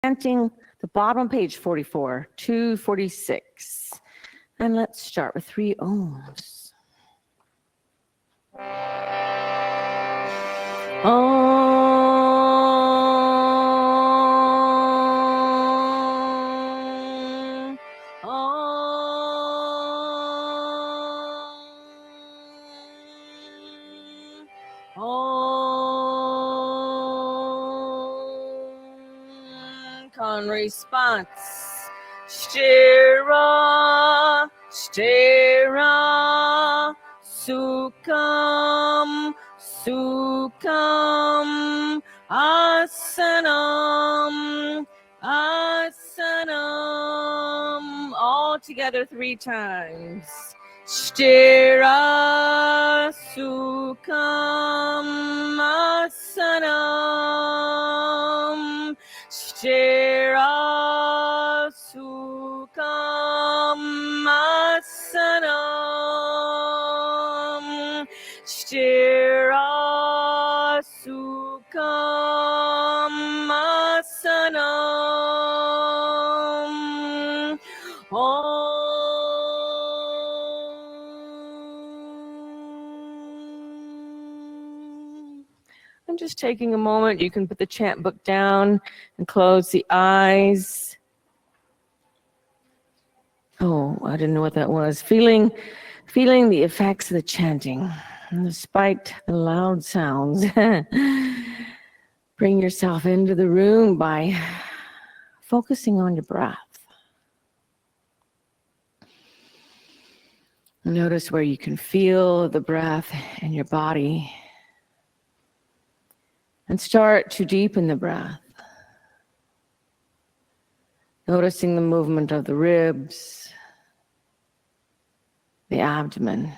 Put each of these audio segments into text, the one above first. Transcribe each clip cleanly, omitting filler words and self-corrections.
chanting the bottom page 44, 246. And let's start with 3 ohms. Con response. Shira, Shira, Sukham, Sukham, Asanam, Asanam. All together 3 times. Shira, Sukham, Asanam, Shira, Sukham, Asanam, Shira, Sukham, Asanam. I'm just taking a moment. You can put the chant book down and close the eyes. Oh, I didn't know what that was. Feeling the effects of the chanting, and despite the loud sounds. Bring yourself into the room by focusing on your breath. Notice where you can feel the breath in your body. And start to deepen the breath. Noticing the movement of the ribs, the abdomen.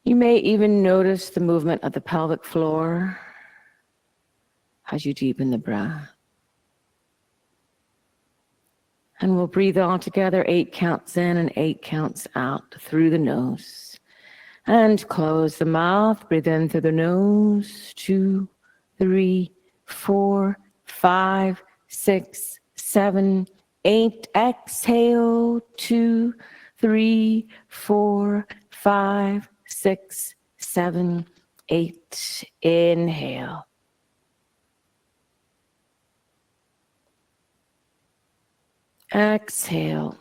You may even notice the movement of the pelvic floor as you deepen the breath. And we'll breathe all together, 8 counts in and 8 counts out through the nose. And close the mouth, breathe in through the nose, 2, 3, 4, 5, 6, 7, 8. Exhale, 2, 3, 4, 5, 6, 7, 8. Inhale. Exhale.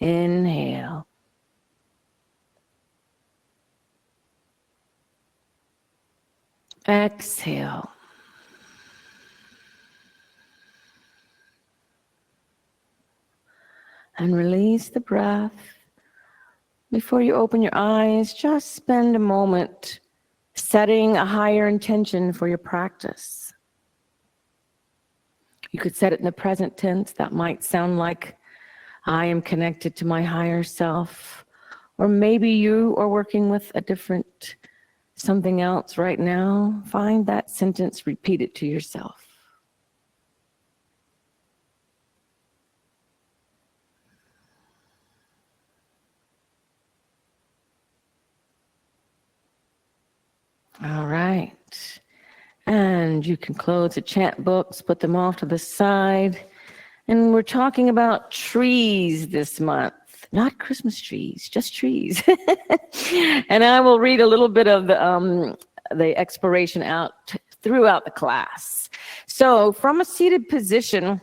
Inhale. Exhale. And release the breath. Before you open your eyes, just spend a moment setting a higher intention for your practice. You could set it in the present tense. That might sound like I am connected to my higher self. Or maybe you are working with a different something else right now. Find that sentence, repeat it to yourself. All right. And you can close the chant books, put them off to the side. And we're talking about trees this month. Not Christmas trees, just trees. And I will read a little bit of the exploration out throughout the class. So from a seated position,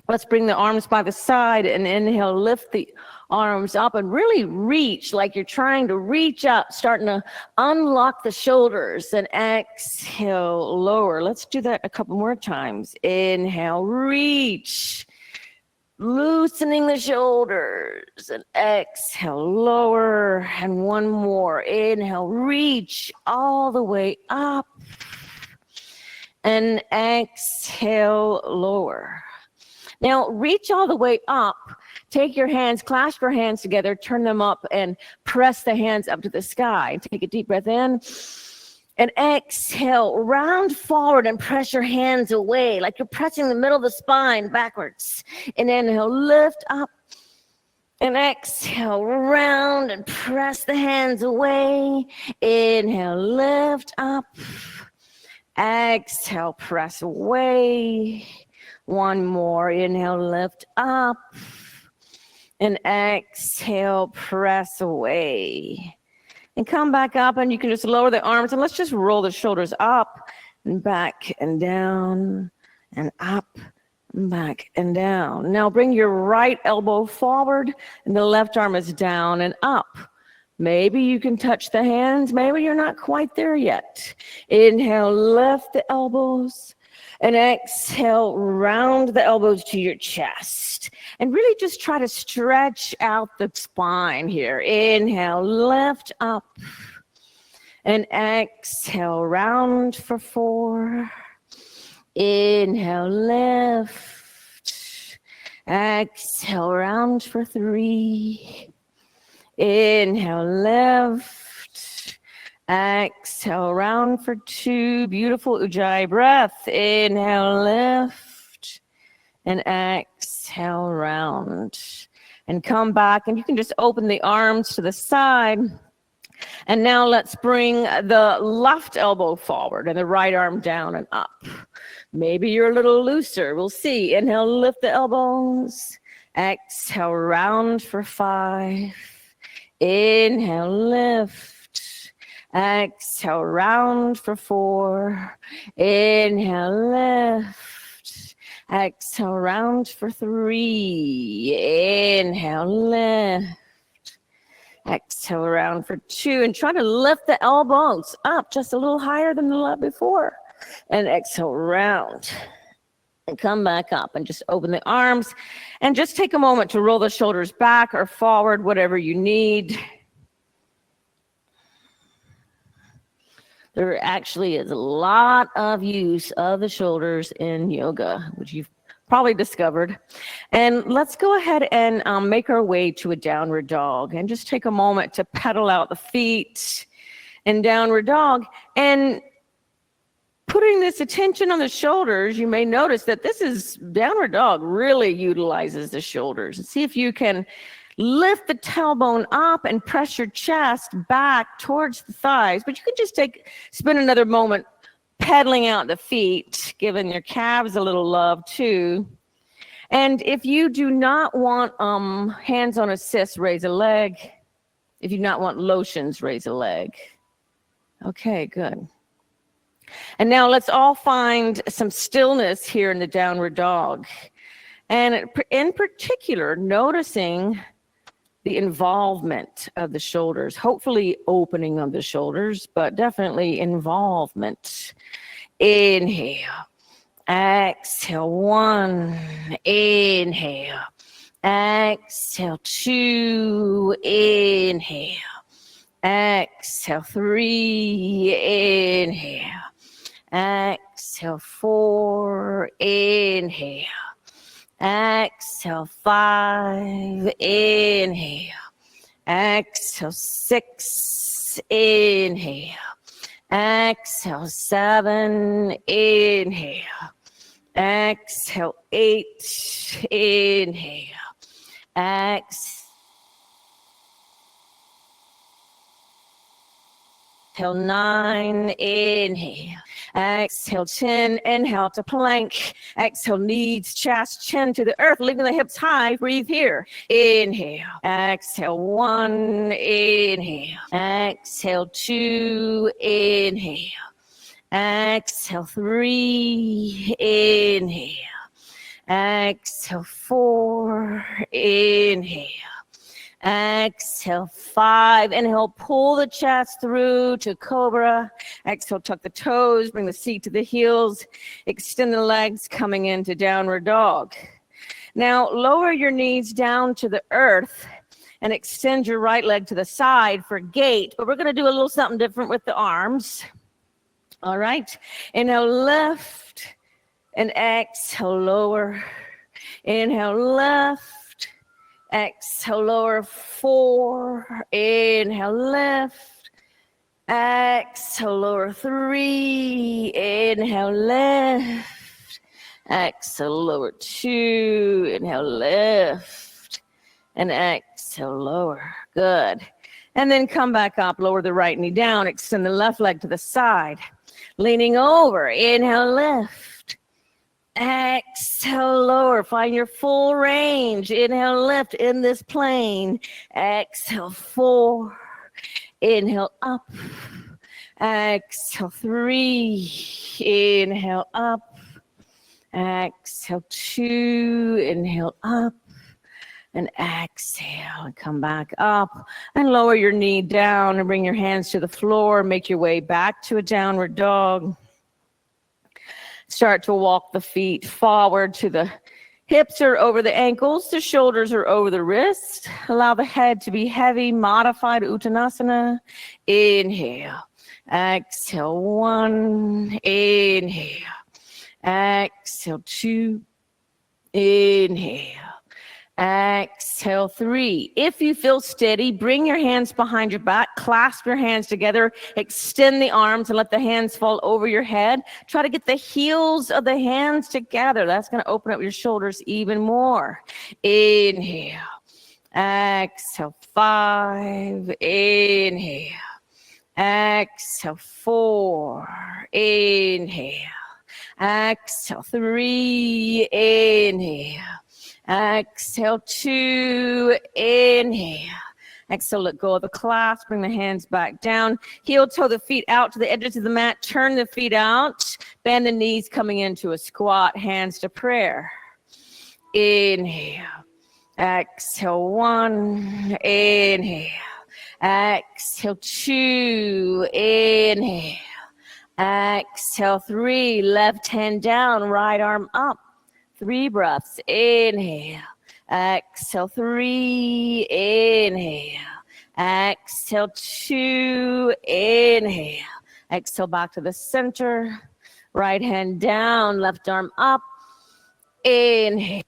let's bring the arms by the side and inhale, lift the arms up and really reach like you're trying to reach up, starting to unlock the shoulders, and exhale, lower. Let's do that a couple more times. Inhale, reach, loosening the shoulders, and exhale, lower, and one more. Inhale, reach all the way up, and exhale, lower. Now, reach all the way up. Take your hands, clasp your hands together, turn them up, and press the hands up to the sky. Take a deep breath in, and exhale, round forward and press your hands away, like you're pressing the middle of the spine backwards. And inhale, lift up, And exhale, round and press the hands away. Inhale, lift up. Exhale, press away. One more. Inhale, lift up. And exhale, press away. And come back up, and you can just lower the arms, and let's just roll the shoulders up and back and down and up and back and down. Now bring your right elbow forward, and the left arm is down and up. Maybe you can touch the hands. Maybe you're not quite there yet. Inhale, lift the elbows. And exhale, round the elbows to your chest. And really just try to stretch out the spine here. Inhale, lift up. And exhale, round for 4. Inhale, lift. Exhale, round for 3. Inhale, lift. Exhale, round for 2. Beautiful Ujjayi breath. Inhale, lift. And exhale, round. And come back, and you can just open the arms to the side. And now let's bring the left elbow forward and the right arm down and up. Maybe you're a little looser. We'll see. Inhale, lift the elbows. Exhale, round for 5. Inhale, lift. Exhale, round for 4. Inhale, lift. Exhale, round for 3. Inhale, lift. Exhale, round for 2. And try to lift the elbows up just a little higher than the left before. And exhale, round. And come back up and just open the arms. And just take a moment to roll the shoulders back or forward, whatever you need. There actually is a lot of use of the shoulders in yoga, which you've probably discovered. And let's go ahead and make our way to a downward dog. And just take a moment to pedal out the feet in downward dog. And putting this attention on the shoulders, you may notice that this is downward dog really utilizes the shoulders. And see if you can lift the tailbone up and press your chest back towards the thighs. But you can just spend another moment pedaling out the feet, giving your calves a little love too. And if you do not want hands on assist, raise a leg. If you do not want lotions, raise a leg. Okay, good. And now let's all find some stillness here in the downward dog. And in particular, noticing the involvement of the shoulders, hopefully opening of the shoulders, but definitely involvement. Inhale, exhale, 1, inhale, exhale, 2, inhale, exhale, 3, inhale, exhale, 4, inhale, exhale, 5, inhale, exhale, 6, inhale, exhale, 7, inhale, exhale, 8, inhale, exhale, 9, inhale. Exhale, chin, inhale to plank. Exhale, knees, chest, chin to the earth, leaving the hips high. Breathe here. Inhale. Exhale, 1, inhale. Exhale, 2, inhale. Exhale, 3, inhale. Exhale, 4, inhale. Exhale, 5. Inhale, pull the chest through to cobra. Exhale, tuck the toes, bring the seat to the heels. Extend the legs, coming into downward dog. Now, lower your knees down to the earth and extend your right leg to the side for gate. But we're going to do a little something different with the arms. All right. Inhale, lift. And exhale, lower. Inhale, lift. Exhale, lower, 4. Inhale, lift. Exhale, lower, 3. Inhale, lift. Exhale, lower, 2. Inhale, lift. and exhale, lower. Good. And then come back up, lower the right knee down, extend the left leg to the side, leaning over, inhale, lift. Exhale, lower, find your full range. Inhale, lift in this plane. Exhale, 4. Inhale, up. Exhale, 3. Inhale, up. Exhale, 2. Inhale, up. And exhale, and come back up. And lower your knee down and bring your hands to the floor. Make your way back to a downward dog. Start to walk the feet forward to the hips are over the ankles, the shoulders are over the wrists. Allow the head to be heavy, modified Uttanasana. Inhale, exhale, 1, inhale, exhale, 2, inhale. Exhale, 3. If you feel steady, bring your hands behind your back, clasp your hands together, extend the arms and let the hands fall over your head. Try to get the heels of the hands together. That's going to open up your shoulders even more. Inhale. Exhale, 5. Inhale. Exhale, 4. Inhale. Exhale, 3. Inhale. Exhale, 2, inhale. Exhale, let go of the clasp, bring the hands back down. Heel toe the feet out to the edges of the mat, turn the feet out, bend the knees coming into a squat, hands to prayer. Inhale, exhale, 1, inhale, exhale, 2, inhale, exhale, 3, left hand down, right arm up. 3 breaths. Inhale. Exhale, 3. Inhale. Exhale, 2. Inhale. Exhale back to the center. Right hand down, left arm up. Inhale.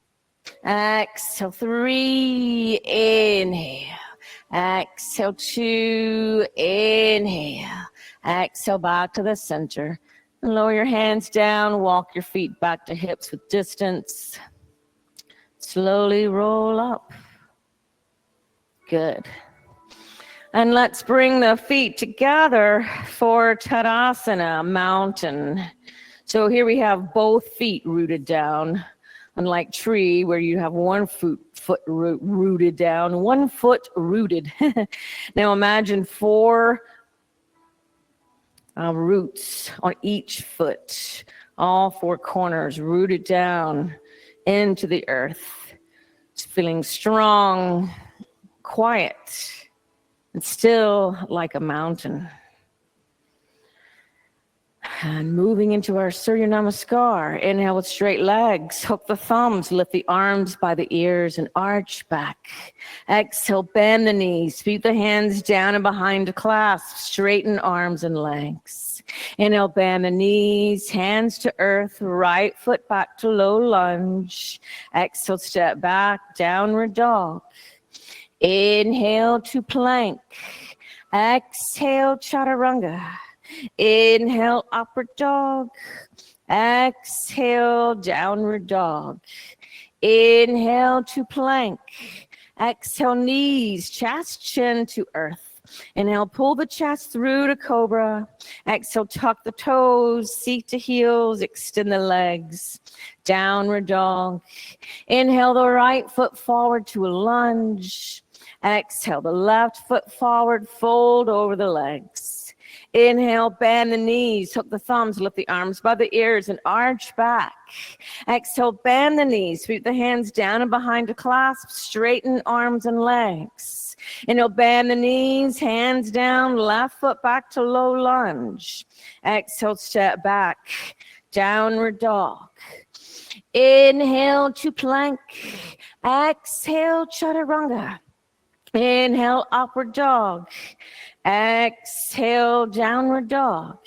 Exhale, 3. Inhale. Exhale, 2. Inhale. Exhale back to the center. Lower your hands down, walk your feet back to hips with distance. Slowly roll up. Good. And let's bring the feet together for Tadasana, mountain. So here we have both feet rooted down, unlike tree where you have one foot rooted down, 1 foot rooted. Now imagine 4 roots on each foot, all 4 corners rooted down into the earth. It's feeling strong, quiet, and still like a mountain. And moving into our Surya Namaskar. Inhale with straight legs. Hook the thumbs. Lift the arms by the ears and arch back. Exhale, bend the knees. Feet the hands down and behind to clasp. Straighten arms and legs. Inhale, bend the knees. Hands to earth. Right foot back to low lunge. Exhale, step back. Downward dog. Inhale to plank. Exhale, chaturanga. Inhale, upward dog. Exhale, downward dog. Inhale to plank. Exhale, knees, chest, chin to earth. Inhale, pull the chest through to cobra. Exhale, tuck the toes, seat to heels, extend the legs. Downward dog. Inhale the right foot forward to a lunge. Exhale the left foot forward, fold over the legs. Inhale, bend the knees, hook the thumbs, lift the arms by the ears and arch back. Exhale, bend the knees, sweep the hands down and behind to clasp, straighten arms and legs. Inhale, bend the knees, hands down, left foot back to low lunge. Exhale, step back, downward dog. Inhale to plank. Exhale, chaturanga. Inhale, upward dog. Exhale, downward dog.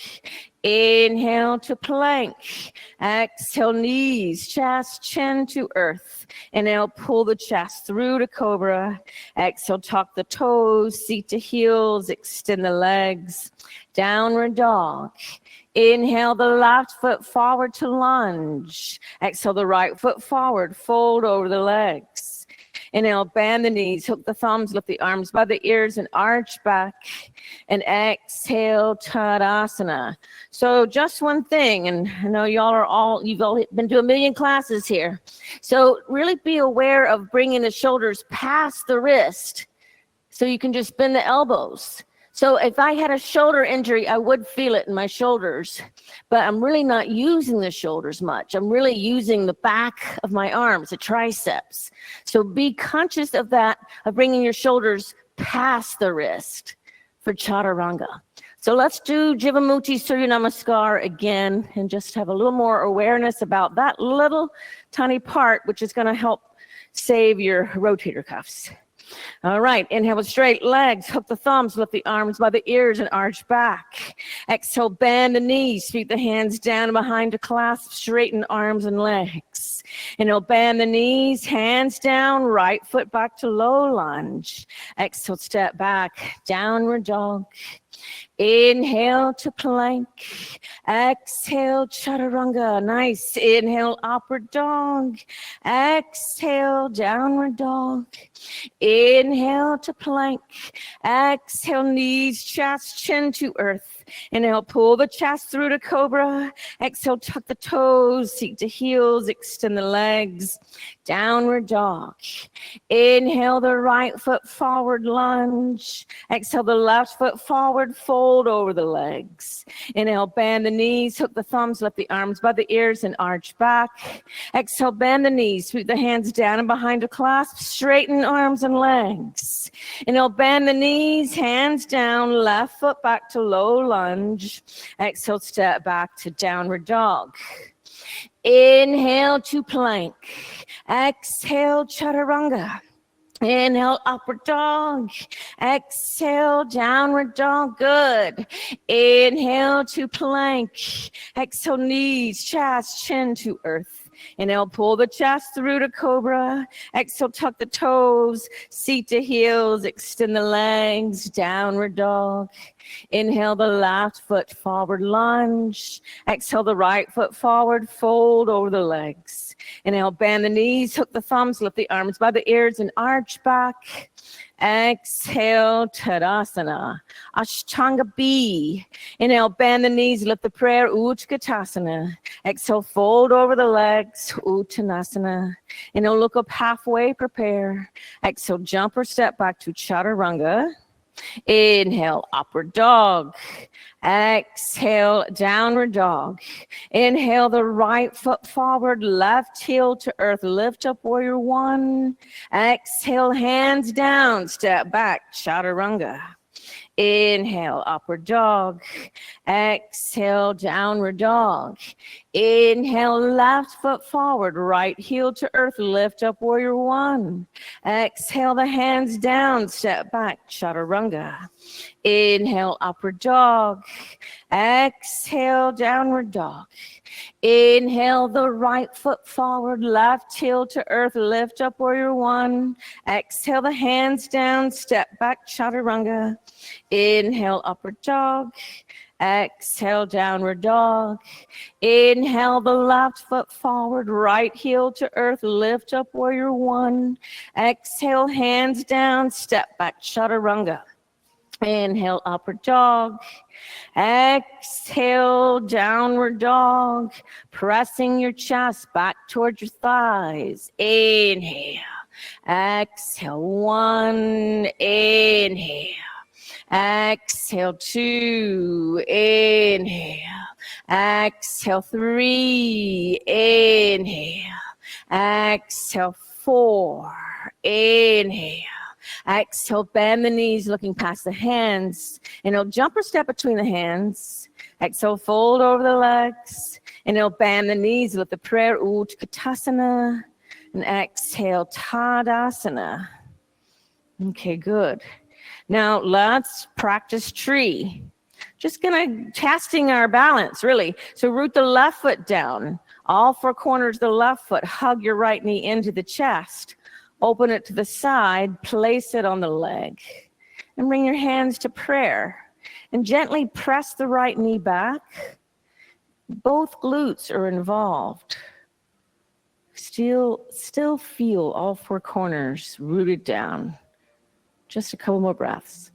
Inhale to plank. Exhale, knees, chest, chin to earth. Inhale, pull the chest through to cobra. Exhale, tuck the toes, seat to heels, extend the legs. Downward dog. Inhale the left foot forward to lunge. Exhale the right foot forward, fold over the legs. Inhale, bend the knees, hook the thumbs, lift the arms by the ears and arch back. And exhale, Tadasana. So just one thing, and I know you've all been to a million classes here. So really be aware of bringing the shoulders past the wrist so you can just bend the elbows. So if I had a shoulder injury, I would feel it in my shoulders, but I'm really not using the shoulders much. I'm really using the back of my arms, the triceps. So be conscious of that, of bringing your shoulders past the wrist for Chaturanga. So let's do Jivamuti Surya Namaskar again and just have a little more awareness about that little tiny part, which is going to help save your rotator cuffs. All right, inhale with straight legs, hook the thumbs, lift the arms by the ears and arch back. Exhale, bend the knees, feet the hands down behind to clasp, straighten arms and legs. Inhale, bend the knees, hands down, right foot back to low lunge. Exhale, step back, downward dog. Inhale to plank. Exhale, chaturanga. Nice. Inhale, upward dog. Exhale, downward dog. Inhale to plank. Exhale, knees, chest, chin to earth. Inhale, pull the chest through to cobra. Exhale, tuck the toes, seat to heels, extend the legs. Downward dog. Inhale the right foot forward, lunge. Exhale the left foot forward, fold over the legs. Inhale, bend the knees, hook the thumbs, lift the arms by the ears and arch back. Exhale, bend the knees, sweep the hands down and behind to clasp, straighten arms and legs. Inhale, bend the knees, hands down, left foot back to low lunge. Exhale, step back to downward dog. Inhale to plank. Exhale, chaturanga. Inhale, upward dog. Exhale, downward dog. Good. Inhale to plank. Exhale, knees, chest, chin to earth. Inhale, pull the chest through to cobra. Exhale, tuck the toes, seat to heels, extend the legs, downward dog. Inhale the left foot forward, lunge. Exhale the right foot forward, fold over the legs. Inhale, bend the knees, hook the thumbs, lift the arms by the ears and arch back. Exhale, Tadasana. Ashtanga B. Inhale, bend the knees, lift the prayer, Utkatasana. Exhale, fold over the legs, Uttanasana. Inhale, look up halfway, prepare. Exhale, jump or step back to Chaturanga. Inhale, upward dog. Exhale, downward dog. Inhale the right foot forward, left heel to earth. Lift up, warrior one. Exhale, hands down, step back, Chaturanga. Inhale, upward dog. Exhale, downward dog. Inhale, left foot forward, right heel to earth, lift up, warrior one. Exhale, the hands down, step back, chaturanga. Inhale, upward dog. Exhale, downward dog. Inhale, the right foot forward, left heel to earth, lift up, warrior one. Exhale, the hands down, step back, chaturanga. Inhale, upward dog. Exhale, downward dog. Inhale, the left foot forward, right heel to earth, lift up, warrior one. Exhale, hands down, step back, chaturanga. Inhale, upward dog. Exhale, downward dog. Pressing your chest back towards your thighs. Inhale. Exhale, one. Inhale. Exhale, two. Inhale. Exhale, three. Inhale. Exhale, four. Inhale. Exhale, bend the knees, looking past the hands. Inhale, jump or step between the hands. Exhale, fold over the legs. Inhale, bend the knees, lift the prayer, Utkatasana. And exhale, Tadasana. Okay, good. Now let's practice tree. Just gonna testing our balance, really. So root the left foot down. All four corners of the left foot. Hug your right knee into the chest. Open it to the side, place it on the leg, and bring your hands to prayer. And gently press the right knee back. Both glutes are involved. Still feel all four corners rooted down. Just a couple more breaths.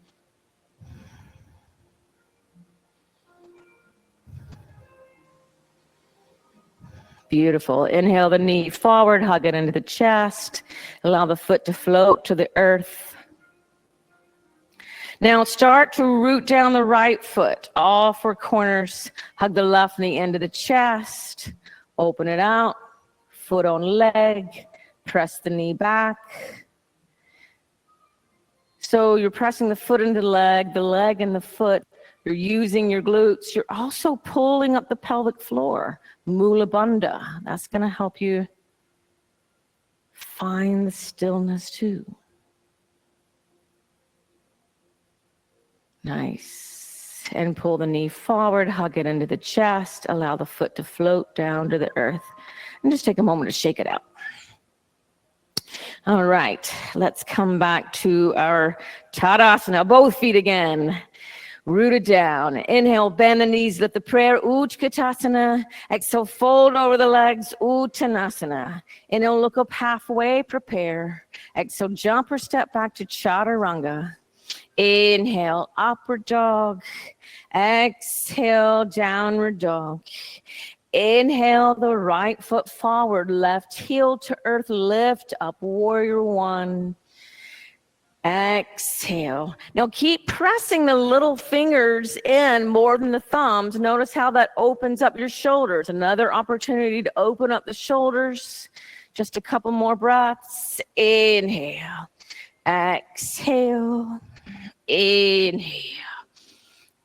Beautiful. Inhale the knee forward, hug it into the chest. Allow the foot to float to the earth. Now start to root down the right foot, all four corners. Hug the left knee into the chest. Open it out. Foot on leg. Press the knee back. So you're pressing the foot into the leg and the foot. You're using your glutes. You're also pulling up the pelvic floor. Mula Bandha. That's going to help you find the stillness too. Nice. And pull the knee forward, hug it into the chest. Allow the foot to float down to the earth. And just take a moment to shake it out. All right. Let's come back to our Tadasana. Both feet again. Rooted down. Inhale, bend the knees, lift the prayer, Utkatasana. Exhale, fold over the legs, Uttanasana. Inhale, look up halfway, prepare. Exhale, jump or step back to Chaturanga. Inhale, upward dog. Exhale, downward dog. Inhale, the right foot forward, left heel to earth, lift up, warrior one. Exhale. Now keep pressing the little fingers in more than the thumbs. Notice how that opens up your shoulders. Another opportunity to open up the shoulders. Just a couple more breaths. Inhale. Exhale. Inhale.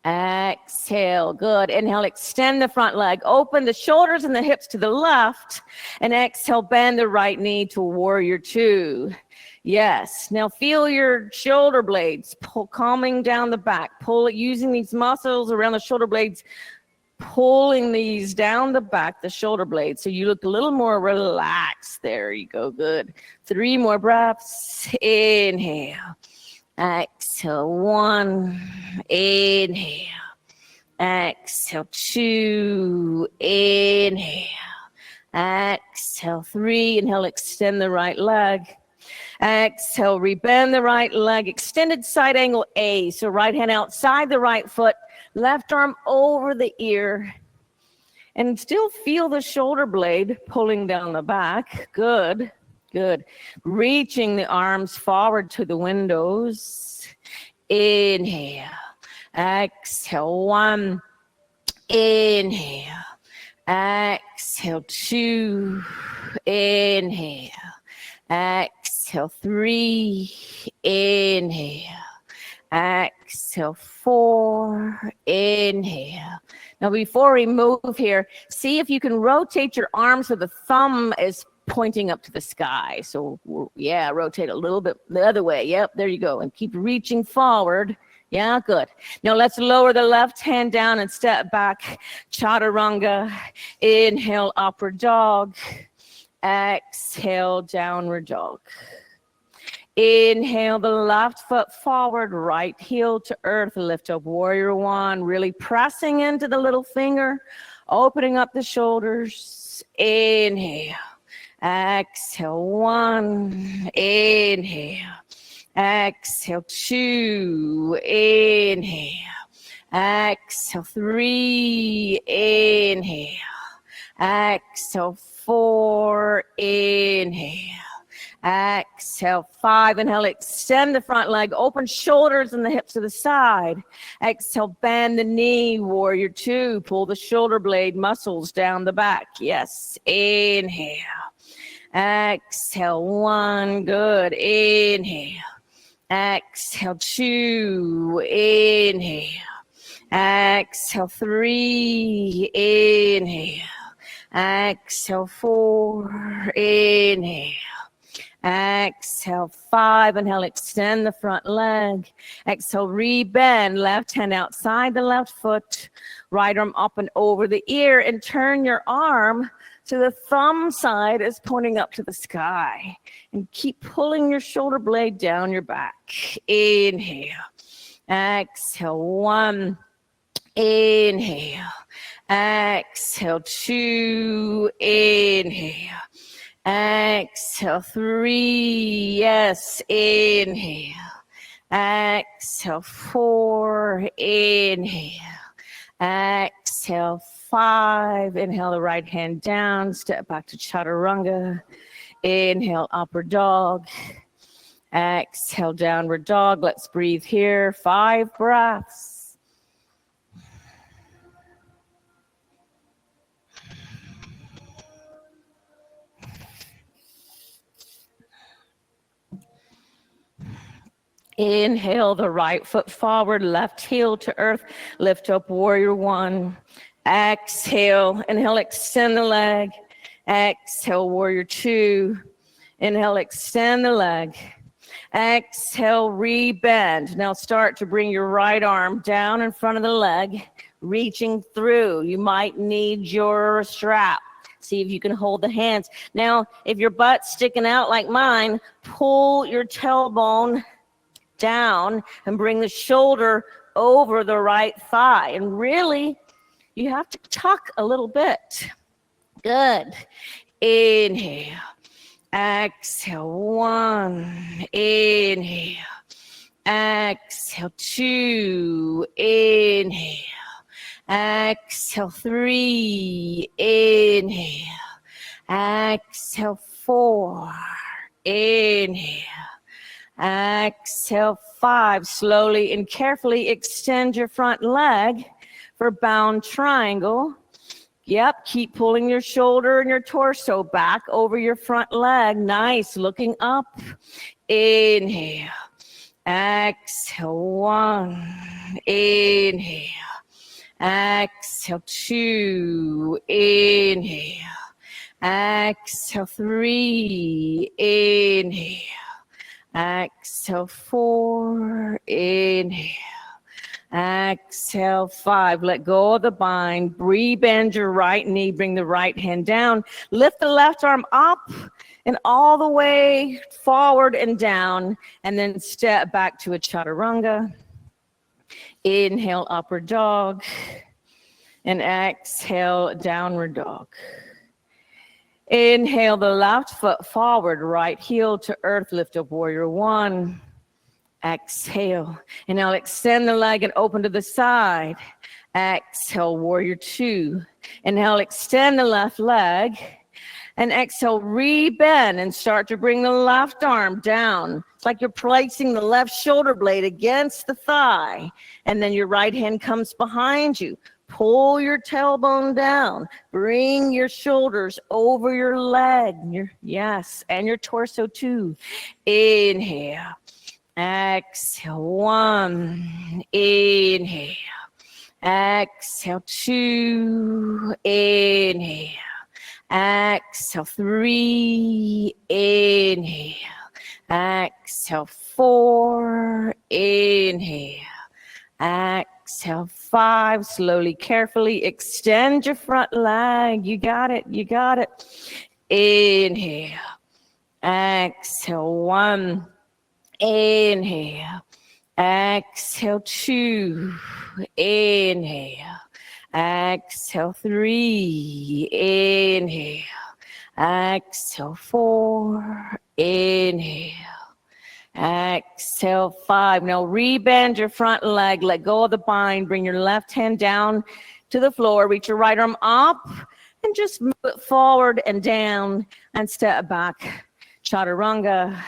Exhale. Good. Inhale, extend the front leg. Open the shoulders and the hips to the left. And exhale, bend the right knee to warrior two. Yes. Now feel your shoulder blades calming down the back. Pull it using these muscles around the shoulder blades, pulling these down the back, the shoulder blades. So you look a little more relaxed. There you go. Good. 3 more breaths. Inhale. Exhale. 1. Inhale. Exhale. 2. Inhale. Exhale. 3. Inhale. Extend the right leg. Exhale, rebend the right leg, extended side angle A. So right hand outside the right foot, left arm over the ear. And still feel the shoulder blade pulling down the back. Good, good. Reaching the arms forward to the windows. Inhale, exhale, 1. Inhale, exhale, 2. Inhale. Exhale, 3. Inhale. Exhale, 4. Inhale. Now, before we move here, see if you can rotate your arms so the thumb is pointing up to the sky. So, yeah, rotate a little bit the other way. Yep, there you go. And keep reaching forward. Yeah, good. Now let's lower the left hand down and step back. Chaturanga. Inhale, upward dog. Exhale, downward dog. Inhale the left foot forward, right heel to earth, lift up warrior one, really pressing into the little finger, opening up the shoulders. Inhale, exhale, 1, inhale, exhale, 2, inhale, exhale, 3, inhale, exhale, 4, inhale. Exhale, 5. Inhale, extend the front leg, open shoulders and the hips to the side. Exhale, bend the knee, warrior two. Pull the shoulder blade muscles down the back. Yes, inhale. Exhale, 1, good. Inhale. Exhale, 2, inhale. Exhale, 3, inhale. Exhale, 4, inhale. Exhale, 5. Inhale, extend the front leg. Exhale, rebend. Left hand outside the left foot. Right arm up and over the ear. And turn your arm so the thumb side is pointing up to the sky. And keep pulling your shoulder blade down your back. Inhale. Exhale, 1. Inhale. Exhale, 2. Inhale. Exhale, 3. Yes, inhale. Exhale, 4. Inhale. Exhale, 5. Inhale the right hand down. Step back to chaturanga. Inhale, upward dog. Exhale, downward dog. Let's breathe here. 5 breaths. Inhale the right foot forward, left heel to earth. Lift up, warrior 1. Exhale, inhale, extend the leg. Exhale, warrior 2. Inhale, extend the leg. Exhale, rebend. Now start to bring your right arm down in front of the leg, reaching through. You might need your strap. See if you can hold the hands. Now, if your butt's sticking out like mine, pull your tailbone down and bring the shoulder over the right thigh. And really, you have to tuck a little bit. Good. Inhale. Exhale, 1. Inhale. Exhale, 2. Inhale. Exhale, 3. Inhale. Exhale, 4. Inhale. Exhale, 5. Slowly and carefully extend your front leg for bound triangle. Yep, keep pulling your shoulder and your torso back over your front leg. Nice, looking up. Inhale. Exhale, 1. Inhale. Exhale, 2. Inhale. Exhale, 3. Inhale. Exhale, 4. Inhale. Exhale, 5. Let go of the bind. Rebend your right knee. Bring the right hand down. Lift the left arm up and all the way forward and down. And then step back to a chaturanga. Inhale, upward dog. And exhale, downward dog. Inhale the left foot forward, right heel to earth. Lift up, warrior 1. Exhale. And now extend the leg and open to the side. Exhale, warrior 2. Inhale, extend the left leg. And exhale, rebend and start to bring the left arm down. It's like you're placing the left shoulder blade against the thigh. And then your right hand comes behind you. Pull your tailbone down. Bring your shoulders over your leg. Yes, and your torso too. Inhale. Exhale, 1. Inhale. Exhale, 2. Inhale. Exhale, 3. Inhale. Exhale, 4. Inhale. Exhale, 5. Slowly, carefully extend your front leg. You got it. You got it. Inhale. Exhale, 1. Inhale. Exhale, 2. Inhale. Exhale, 3. Inhale. Exhale, 4. Inhale. Exhale, 5. Now rebend your front leg. Let go of the bind. Bring your left hand down to the floor. Reach your right arm up and just move it forward and down and step back. Chaturanga.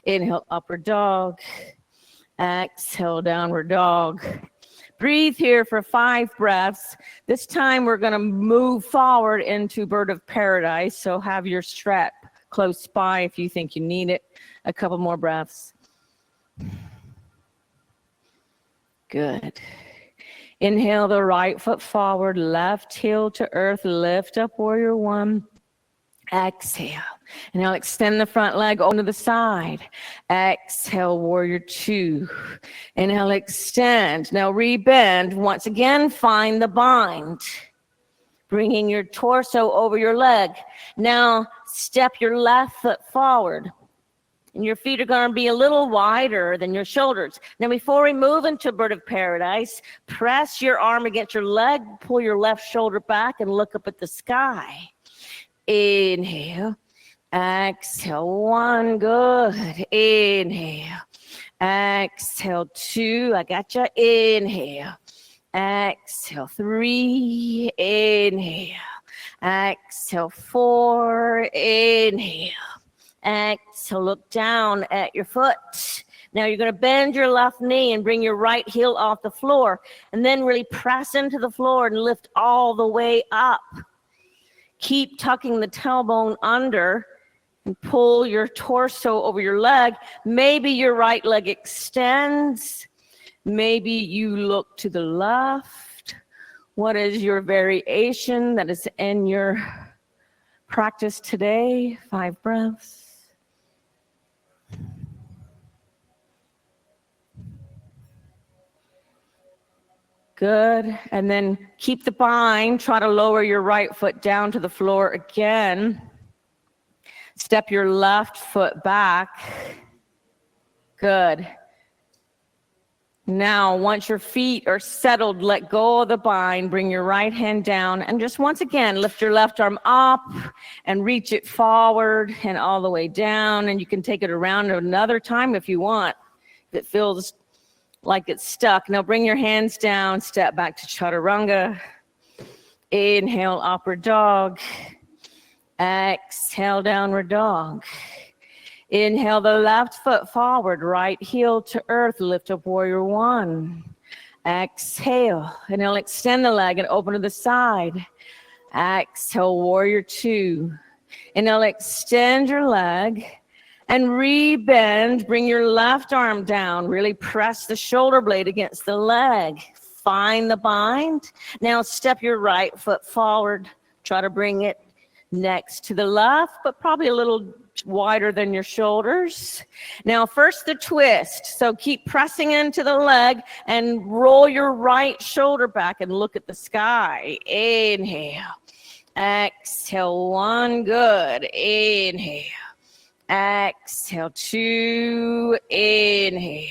Inhale, upward dog. Exhale, downward dog. Breathe here for 5 breaths. This time we're going to move forward into bird of paradise. So have your strap close by if you think you need it. A couple more breaths. Good. Inhale the right foot forward, left heel to earth. Lift up, warrior 1. Exhale. And now extend the front leg onto the side. Exhale, warrior 2. Inhale, extend. Now rebend. Once again, find the bind. Bringing your torso over your leg. Now step your left foot forward. And your feet are going to be a little wider than your shoulders. Now before we move into bird of paradise, press your arm against your leg. Pull your left shoulder back and look up at the sky. Inhale. Exhale, 1, good. Inhale. Exhale, 2, I got you. Inhale. Exhale, 3, inhale. Exhale, 4, inhale. Exhale, look down at your foot. Now you're going to bend your left knee and bring your right heel off the floor, and then really press into the floor and lift all the way up. Keep tucking the tailbone under and pull your torso over your leg. Maybe your right leg extends. Maybe you look to the left. What is your variation that is in your practice today? 5 breaths. Good. And then keep the bind. Try to lower your right foot down to the floor again. Step your left foot back. Good. Now, once your feet are settled, let go of the bind. Bring your right hand down. And just once again, lift your left arm up and reach it forward and all the way down. And you can take it around another time if you want. If it feels like it's stuck. Now bring your hands down, step back to chaturanga. Inhale, upward dog. Exhale, downward dog. Inhale the left foot forward, right heel to earth, lift up warrior 1. Exhale, and now extend the leg and open to the side. Exhale, warrior 2. And now extend your leg and rebend. Bring your left arm down. Really press the shoulder blade against the leg. Find the bind. Now step your right foot forward. Try to bring it next to the left, but probably a little wider than your shoulders. Now first the twist. So keep pressing into the leg and roll your right shoulder back and look at the sky. Inhale. Exhale, 1, good. Inhale. Exhale, 2, inhale.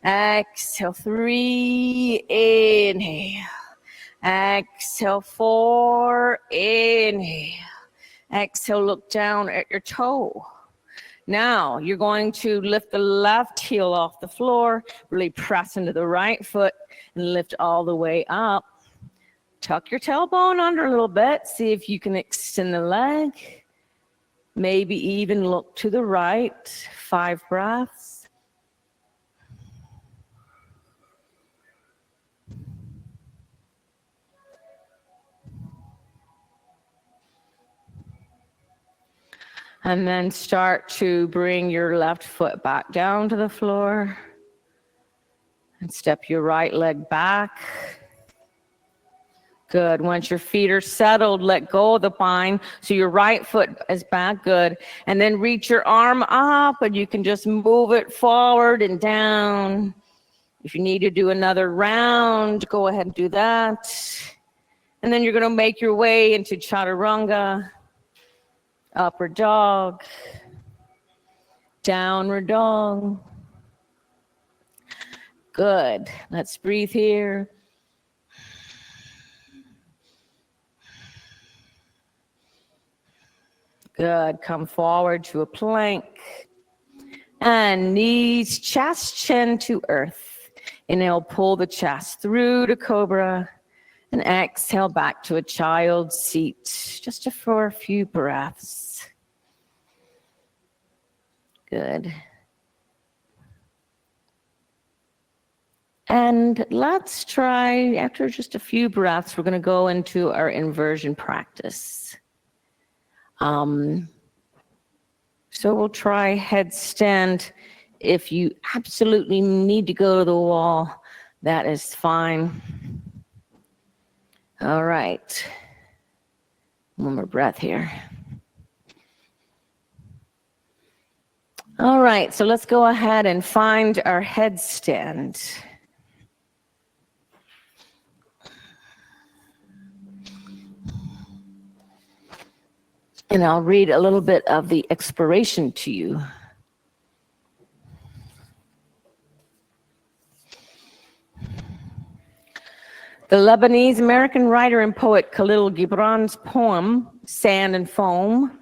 Exhale, 3, inhale. Exhale, 4, inhale. Exhale, look down at your toe. Now you're going to lift the left heel off the floor, really press into the right foot and lift all the way up. Tuck your tailbone under a little bit. See if you can extend the leg. Maybe even look to the right. 5 breaths. And then start to bring your left foot back down to the floor. And step your right leg back. Good. Once your feet are settled, let go of the bind. So your right foot is back. Good. And then reach your arm up and you can just move it forward and down. If you need to do another round, go ahead and do that. And then you're going to make your way into chaturanga, upward dog, downward dog. Good. Let's breathe here. Good. Come forward to a plank. And knees, chest, chin to earth. Inhale, pull the chest through to cobra. And exhale back to a child's seat, just for a few breaths. Good. And let's try, after just a few breaths, we're going to go into our inversion practice. So we'll try headstand. If you absolutely need to go to the wall, that is fine. All right. One more breath here. All right, so let's go ahead and find our headstand. And I'll read a little bit of the exploration to you. The Lebanese American writer and poet Khalil Gibran's poem, Sand and Foam,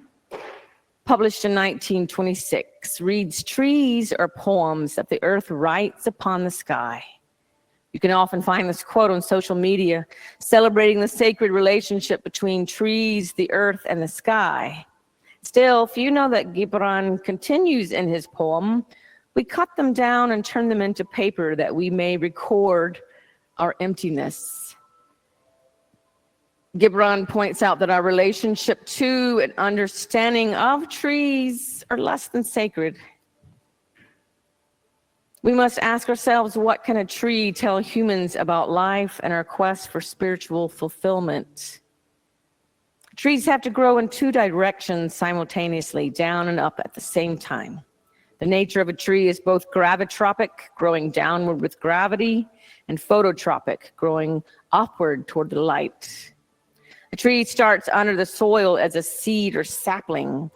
published in 1926, reads, "Trees are poems that the earth writes upon the sky." You can often find this quote on social media, celebrating the sacred relationship between trees, the earth, and the sky. Still, few know that Gibran continues in his poem, "We cut them down and turn them into paper that we may record our emptiness." Gibran points out that our relationship to and understanding of trees are less than sacred. We must ask ourselves, what can a tree tell humans about life and our quest for spiritual fulfillment? Trees have to grow in two directions simultaneously, down and up at the same time. The nature of a tree is both gravitropic, growing downward with gravity, and phototropic, growing upward toward the light. A tree starts under the soil as a seed or sapling.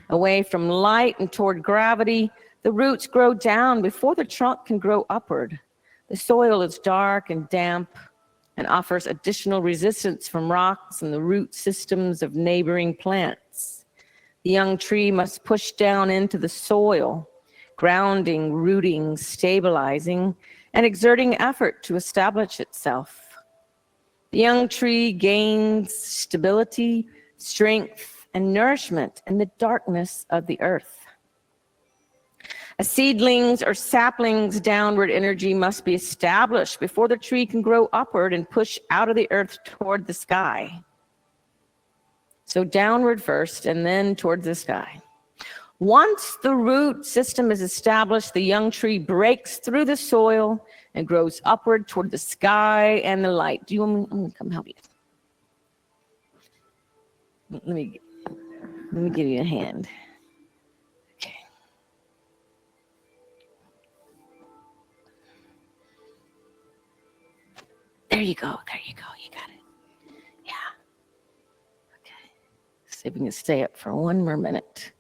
Away from light and toward gravity, the roots grow down before the trunk can grow upward. The soil is dark and damp and offers additional resistance from rocks and the root systems of neighboring plants. The young tree must push down into the soil, grounding, rooting, stabilizing, and exerting effort to establish itself. The young tree gains stability, strength, and nourishment in the darkness of the earth. A seedling's or sapling's downward energy must be established before the tree can grow upward and push out of the earth toward the sky. So downward first and then towards the sky. Once the root system is established, the young tree breaks through the soil and grows upward toward the sky and the light. Do you want me? I'm gonna come help you. Let me give you a hand. Okay. There you go. You got it. Yeah. Okay. See if we can stay up for one more minute.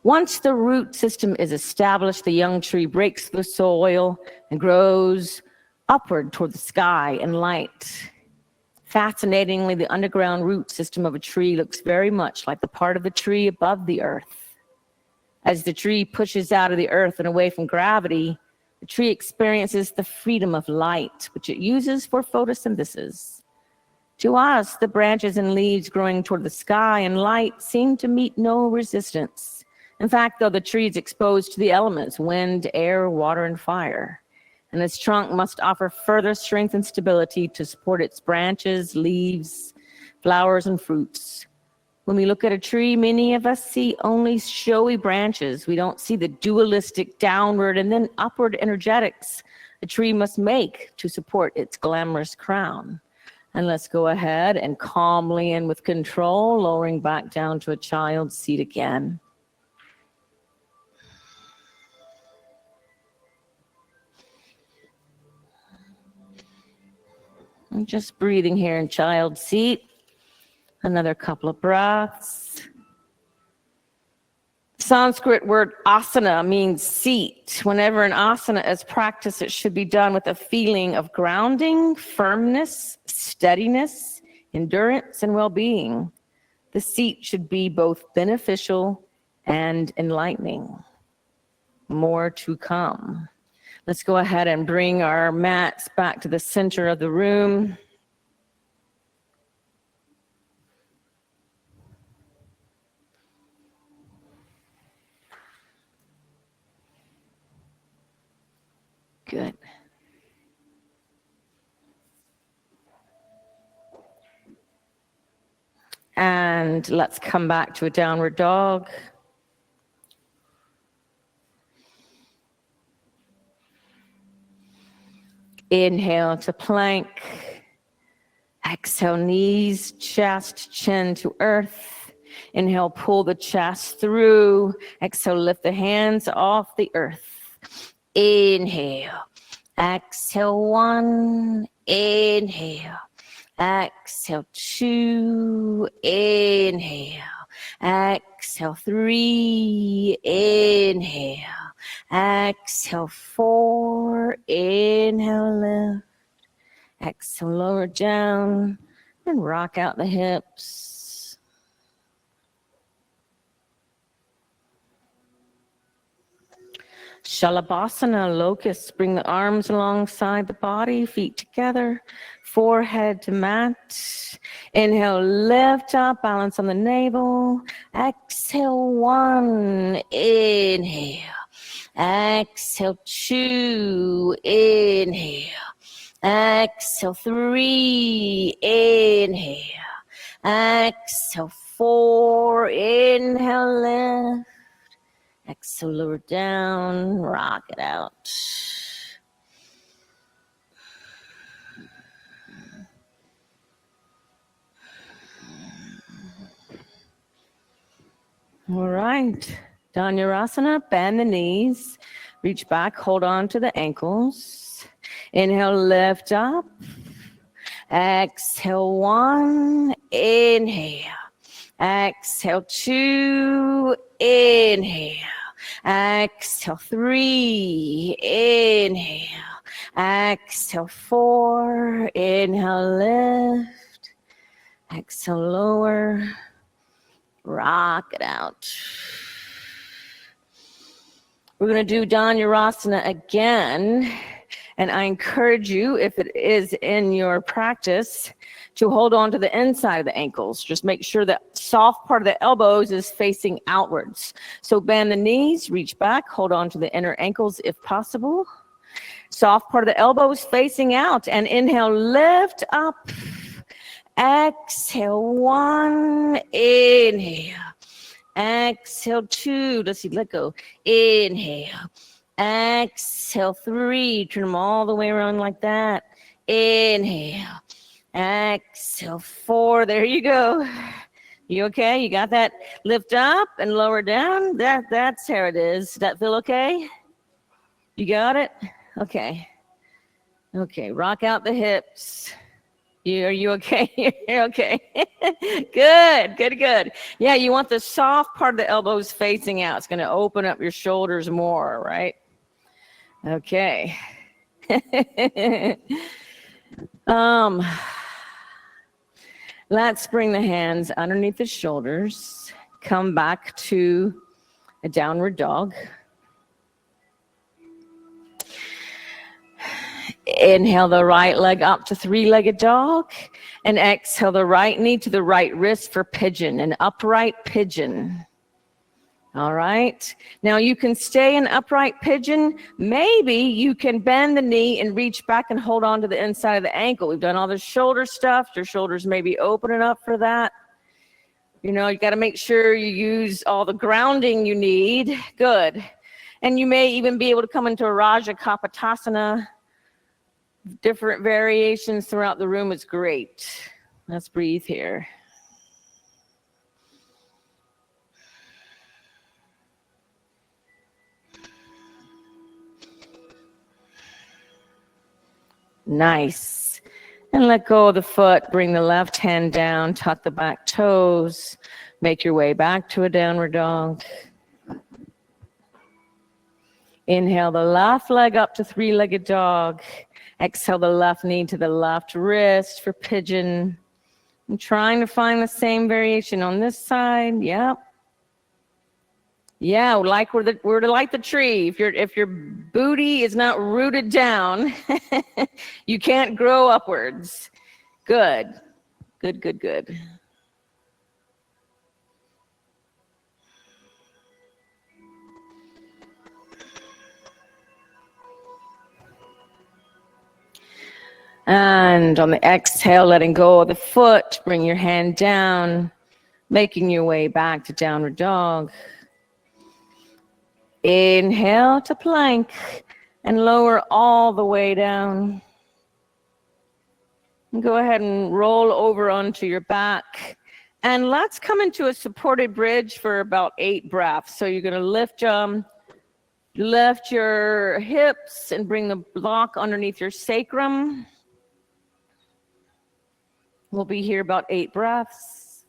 Once the root system is established, the young tree breaks the soil and grows upward toward the sky and light. Fascinatingly, the underground root system of a tree looks very much like the part of the tree above the earth. As the tree pushes out of the earth and away from gravity, the tree experiences the freedom of light, which it uses for photosynthesis. To us, the branches and leaves growing toward the sky and light seem to meet no resistance. In fact, though, the tree is exposed to the elements, wind, air, water, and fire, and its trunk must offer further strength and stability to support its branches, leaves, flowers, and fruits. When we look at a tree, many of us see only showy branches. We don't see the dualistic downward and then upward energetics a tree must make to support its glamorous crown. And let's go ahead and calmly and with control, lowering back down to a child's seat again. And just breathing here in child's seat. Another couple of breaths. Sanskrit word asana means seat. Whenever an asana is practiced, it should be done with a feeling of grounding, firmness, steadiness, endurance, and well-being. The seat should be both beneficial and enlightening. More to come. Let's go ahead and bring our mats back to the center of the room. Good. And let's come back to a downward dog. Inhale to plank. Exhale, knees, chest, chin to earth. Inhale, pull the chest through. Exhale, lift the hands off the earth. Inhale. Exhale, one. Inhale. Exhale, two. Inhale. Exhale, three. Inhale. Exhale, four. Inhale, lift. Exhale, lower down and rock out the hips. Shalabhasana, locust. Bring the arms alongside the body, feet together, forehead to mat. Inhale, lift up, balance on the navel. Exhale, one. Inhale. Exhale, two. Inhale. Exhale, three. Inhale. Exhale, four. Inhale, lift. Exhale, lower down, rock it out. All right, Dhanurasana, bend the knees, reach back, hold on to the ankles. Inhale, lift up. Exhale, one, inhale. Exhale, two, inhale. Exhale, three, inhale. Exhale, four, inhale, lift. Exhale, lower, rock it out. We're going to do Dhanurasana again. And I encourage you, if it is in your practice, to hold on to the inside of the ankles. Just make sure the soft part of the elbows is facing outwards. So bend the knees, reach back, hold on to the inner ankles if possible. Soft part of the elbows facing out. And inhale, lift up. Exhale, one. Inhale. Exhale, two. Let's see, let go. Inhale. Exhale, three. Turn them all the way around like that. Inhale. Exhale, four. There you go. You okay? You got that? Lift up and lower down. That's how it is. Does that feel okay? You got it? Okay. Okay. Rock out the hips. Are you okay? You're okay. Good. Yeah, you want the soft part of the elbows facing out. It's going to open up your shoulders more, right? Okay. Let's bring the hands underneath the shoulders. Come back to a downward dog. Inhale the right leg up to three-legged dog. And exhale the right knee to the right wrist for pigeon, an upright pigeon. All right. Now you can stay in upright pigeon. Maybe you can bend the knee and reach back and hold on to the inside of the ankle. We've done all the shoulder stuff. Your shoulders may be opening up for that. You know, you got to make sure you use all the grounding you need. Good. And you may even be able to come into a Raja Kapotasana. Different variations throughout the room is great. Let's breathe here. Nice. And let go of the foot. Bring the left hand down, tuck the back toes. Make your way back to a downward dog. Inhale the left leg up to three-legged dog. Exhale the left knee to the left wrist for pigeon. I'm trying to find the same variation on this side. Yep. Yeah, like we're like the tree. If your booty is not rooted down, you can't grow upwards. Good. And on the exhale, letting go of the foot, bring your hand down, making your way back to downward dog. Inhale to plank and lower all the way down. And go ahead and roll over onto your back. And let's come into a supported bridge for about 8 breaths. So you're going to lift your hips and bring the block underneath your sacrum. We'll be here about 8 breaths.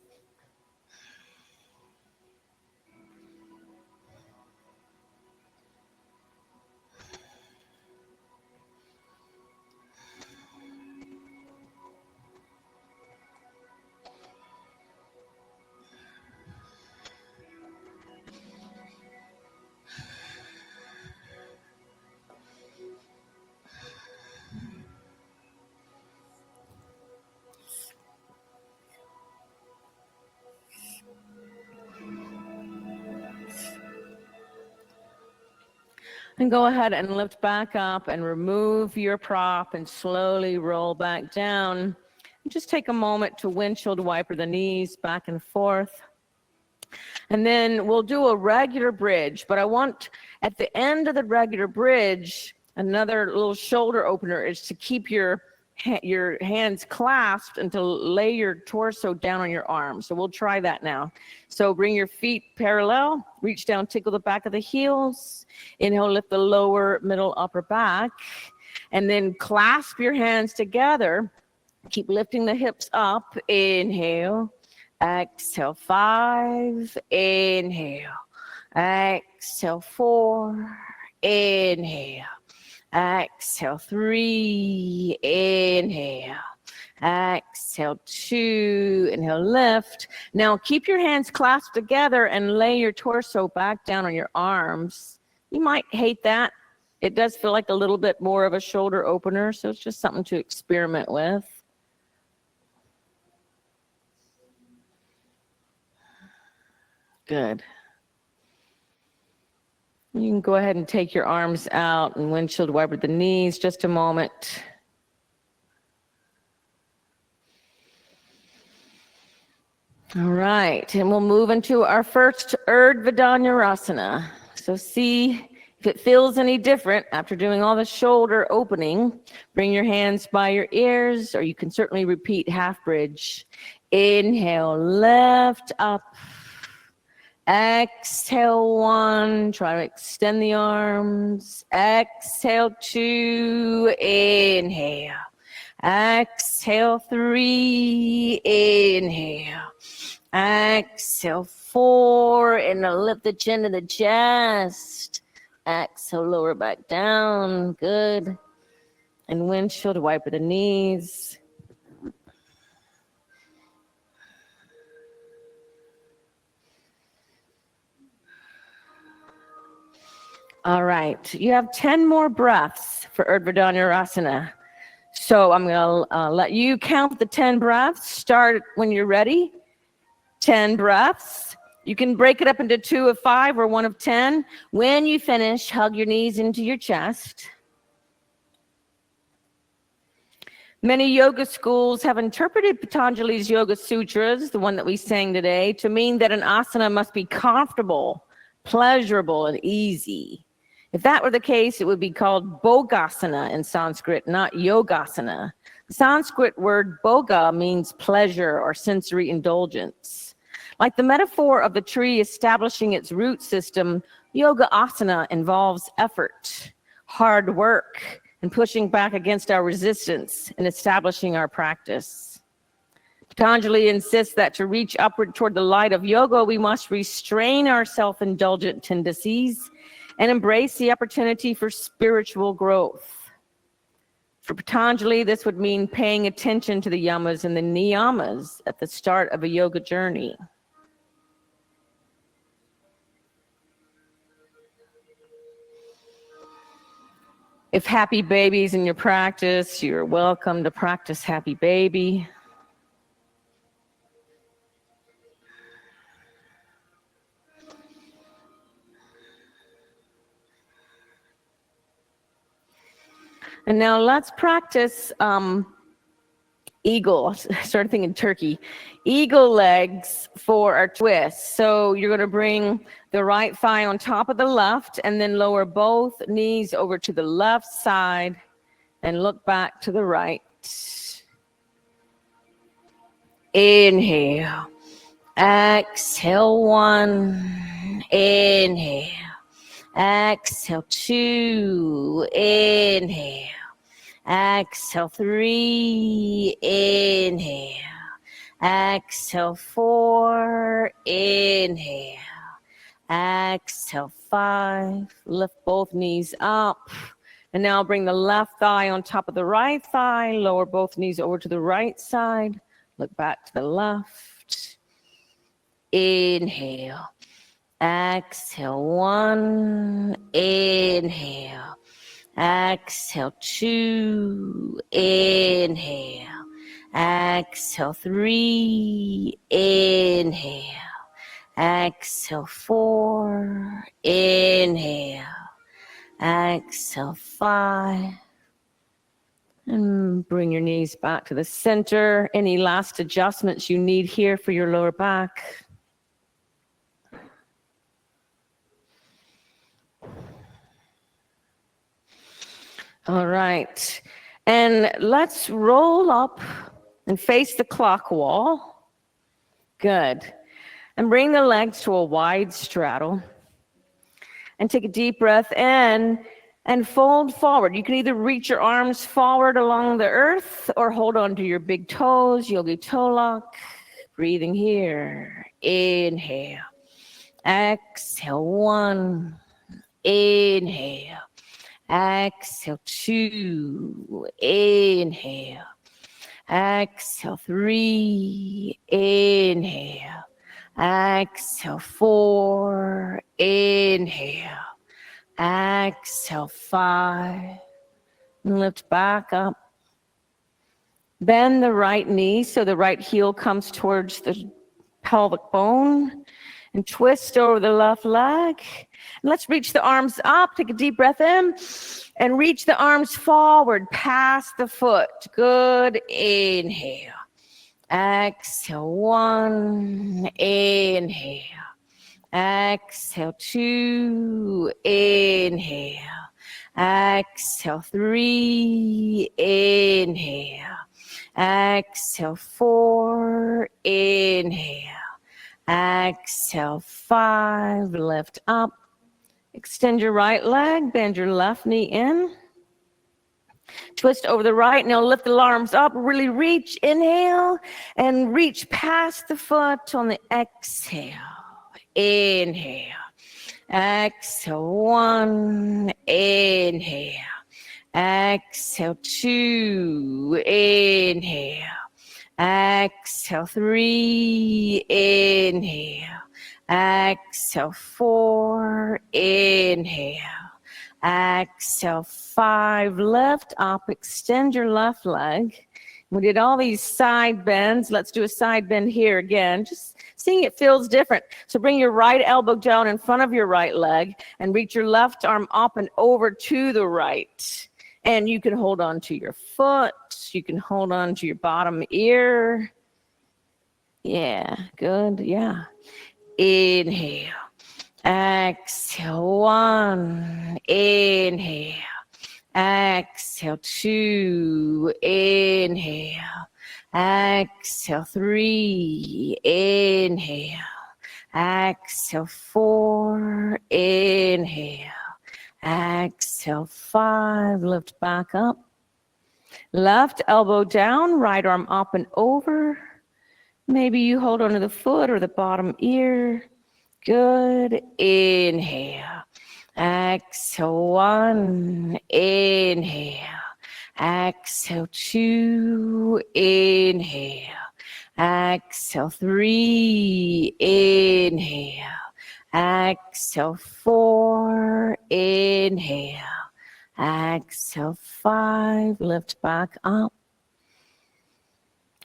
And go ahead and lift back up and remove your prop and slowly roll back down. Just take a moment to windshield wiper the knees back and forth. And then we'll do a regular bridge, but I want at the end of the regular bridge, another little shoulder opener is to keep your hands clasped and to lay your torso down on your arms. So we'll try that now. So bring your feet parallel, reach down, tickle the back of the heels. Inhale, lift the lower, middle, upper back. And then clasp your hands together. Keep lifting the hips up. Inhale. Exhale, 5. Inhale. Exhale, 4. Inhale. Exhale, 3. Inhale. Exhale, 2. Inhale, lift. Now keep your hands clasped together and lay your torso back down on your arms. You might hate that. It does feel like a little bit more of a shoulder opener, so it's just something to experiment with. Good. You can go ahead and take your arms out and windshield wiper the knees. Just a moment. All right, and we'll move into our first Urdhva Dhanurasana. So see if it feels any different after doing all the shoulder opening. Bring your hands by your ears, or you can certainly repeat half bridge. Inhale, lift up. Exhale, 1. Try to extend the arms. Exhale, 2. Inhale. Exhale, 3. Inhale. Exhale, 4. And lift the chin to the chest. Exhale, lower back down. Good. And windshield wiper the knees. All right, you have 10 more breaths for Urdhva Dhanurasana. So I'm going to let you count the 10 breaths. Start when you're ready. 10 breaths. You can break it up into 2 of 5 or 1 of 10. When you finish, hug your knees into your chest. Many yoga schools have interpreted Patanjali's Yoga Sutras, the one that we sang today, to mean that an asana must be comfortable, pleasurable, and easy. If that were the case, it would be called bhogasana in Sanskrit, not yogasana. The Sanskrit word bhoga means pleasure or sensory indulgence. Like the metaphor of the tree establishing its root system, yoga asana involves effort, hard work, and pushing back against our resistance and establishing our practice. Patanjali insists that to reach upward toward the light of yoga, we must restrain our self-indulgent tendencies and embrace the opportunity for spiritual growth. For Patanjali, this would mean paying attention to the yamas and the niyamas at the start of a yoga journey. If happy baby's in your practice, you're welcome to practice happy baby. And now let's practice eagle. I started thinking turkey. Eagle legs for our twist. So you're going to bring the right thigh on top of the left and then lower both knees over to the left side and look back to the right. Inhale. Exhale, 1. Inhale. Exhale, 2. Inhale. Exhale, 3. Inhale. Exhale, 4. Inhale. Exhale, 5. Lift both knees up. And now bring the left thigh on top of the right thigh. Lower both knees over to the right side. Look back to the left. Inhale. Exhale, 1. Inhale. Exhale, 2. Inhale. Exhale, 3. Inhale. Exhale, 4. Inhale. Exhale, 5. And bring your knees back to the center. Any last adjustments you need here for your lower back? All right. And let's roll up and face the clock wall. Good. And bring the legs to a wide straddle. And take a deep breath in and fold forward. You can either reach your arms forward along the earth or hold on to your big toes, yogi toe lock. Breathing here. Inhale. Exhale, 1. Inhale. Exhale, 2. Inhale. Exhale, 3. Inhale. Exhale, 4. Inhale. Exhale, 5. And lift back up. Bend the right knee so the right heel comes towards the pelvic bone. And twist over the left leg. And let's reach the arms up. Take a deep breath in. And reach the arms forward past the foot. Good. Inhale. Exhale, 1. Inhale. Exhale, 2. Inhale. Exhale, 3. Inhale. Exhale, 4. Inhale. Exhale, 5. Lift up. Extend your right leg. Bend your left knee in. Twist over the right. Now lift the arms up. Really reach. Inhale. And reach past the foot on the exhale. Inhale. Exhale, 1. Inhale. Exhale, 2. Inhale. Exhale, 3. Inhale. Exhale, 4. Inhale. Exhale, 5. Lift up. Extend your left leg. We did all these side bends. Let's do a side bend here again. Just seeing it feels different. So bring your right elbow down in front of your right leg and reach your left arm up and over to the right. And you can hold on to your foot. You can hold on to your bottom ear. Yeah, good. Yeah. Inhale. Exhale, 1. Inhale. Exhale, 2. Inhale. Exhale, 3. Inhale. Exhale, 4. Inhale. Exhale, 5. Lift back up. Left elbow down, right arm up and over. Maybe you hold onto the foot or the bottom ear. Good. Inhale. Exhale, 1. Inhale. Exhale, 2. Inhale. Exhale, 3. Inhale. Exhale, 4. Inhale. Exhale, 5. Lift back up.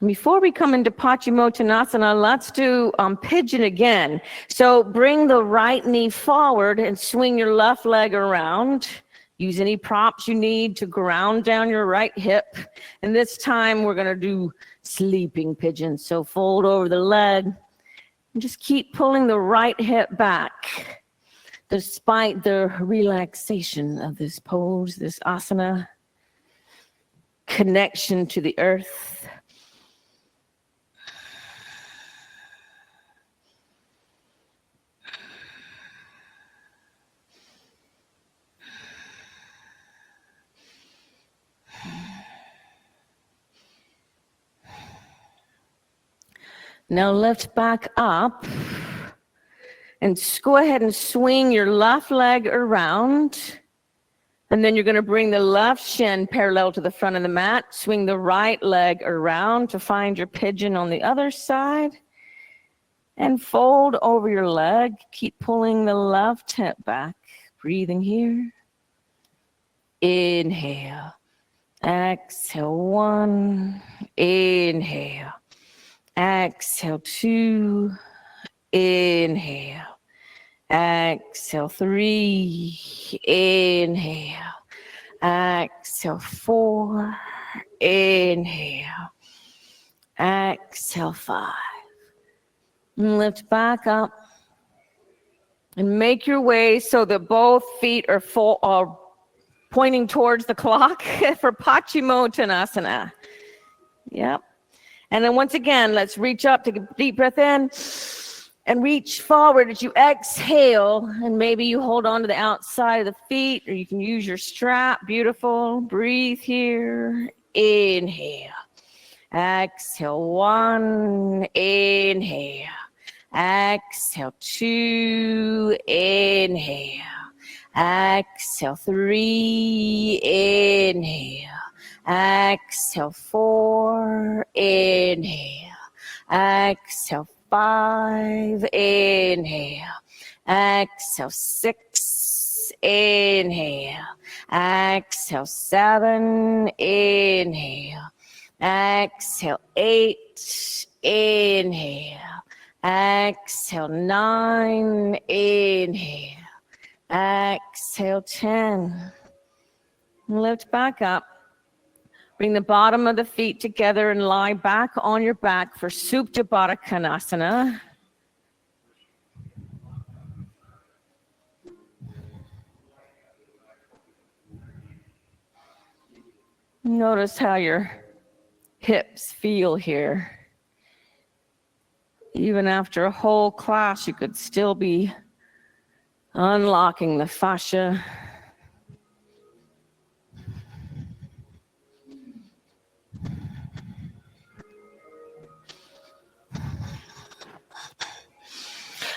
Before we come into Paschimottanasana, let's do pigeon again. So bring the right knee forward and swing your left leg around. Use any props you need to ground down your right hip. And this time we're going to do sleeping pigeon. So fold over the leg and just keep pulling the right hip back. Despite the relaxation of this pose, this asana, connection to the earth. Now lift back up and go ahead and swing your left leg around. And then you're going to bring the left shin parallel to the front of the mat. Swing the right leg around to find your pigeon on the other side. And fold over your leg. Keep pulling the left hip back. Breathing here. Inhale. Exhale, 1. Inhale. Exhale, 2. Inhale. Exhale, 3. Inhale. Exhale, 4. Inhale. Exhale, 5. And lift back up. And make your way so that both feet are pointing towards the clock for Paschimottanasana. Yep. And then once again, let's reach up, take a deep breath in, and reach forward as you exhale. And maybe you hold on to the outside of the feet, or you can use your strap. Beautiful. Breathe here. Inhale. Exhale. 1. Inhale. Exhale, 2. Inhale. Exhale, 3. Inhale. Exhale, 4. Inhale. Exhale, 5. Inhale. Exhale, 6. Inhale. Exhale, 7. Inhale. Exhale, 8. Inhale. Exhale, 9. Inhale. Exhale, 10. Lift back up. Bring the bottom of the feet together and lie back on your back for Supta Baddha Konasana. Notice how your hips feel here. Even after a whole class, you could still be unlocking the fascia.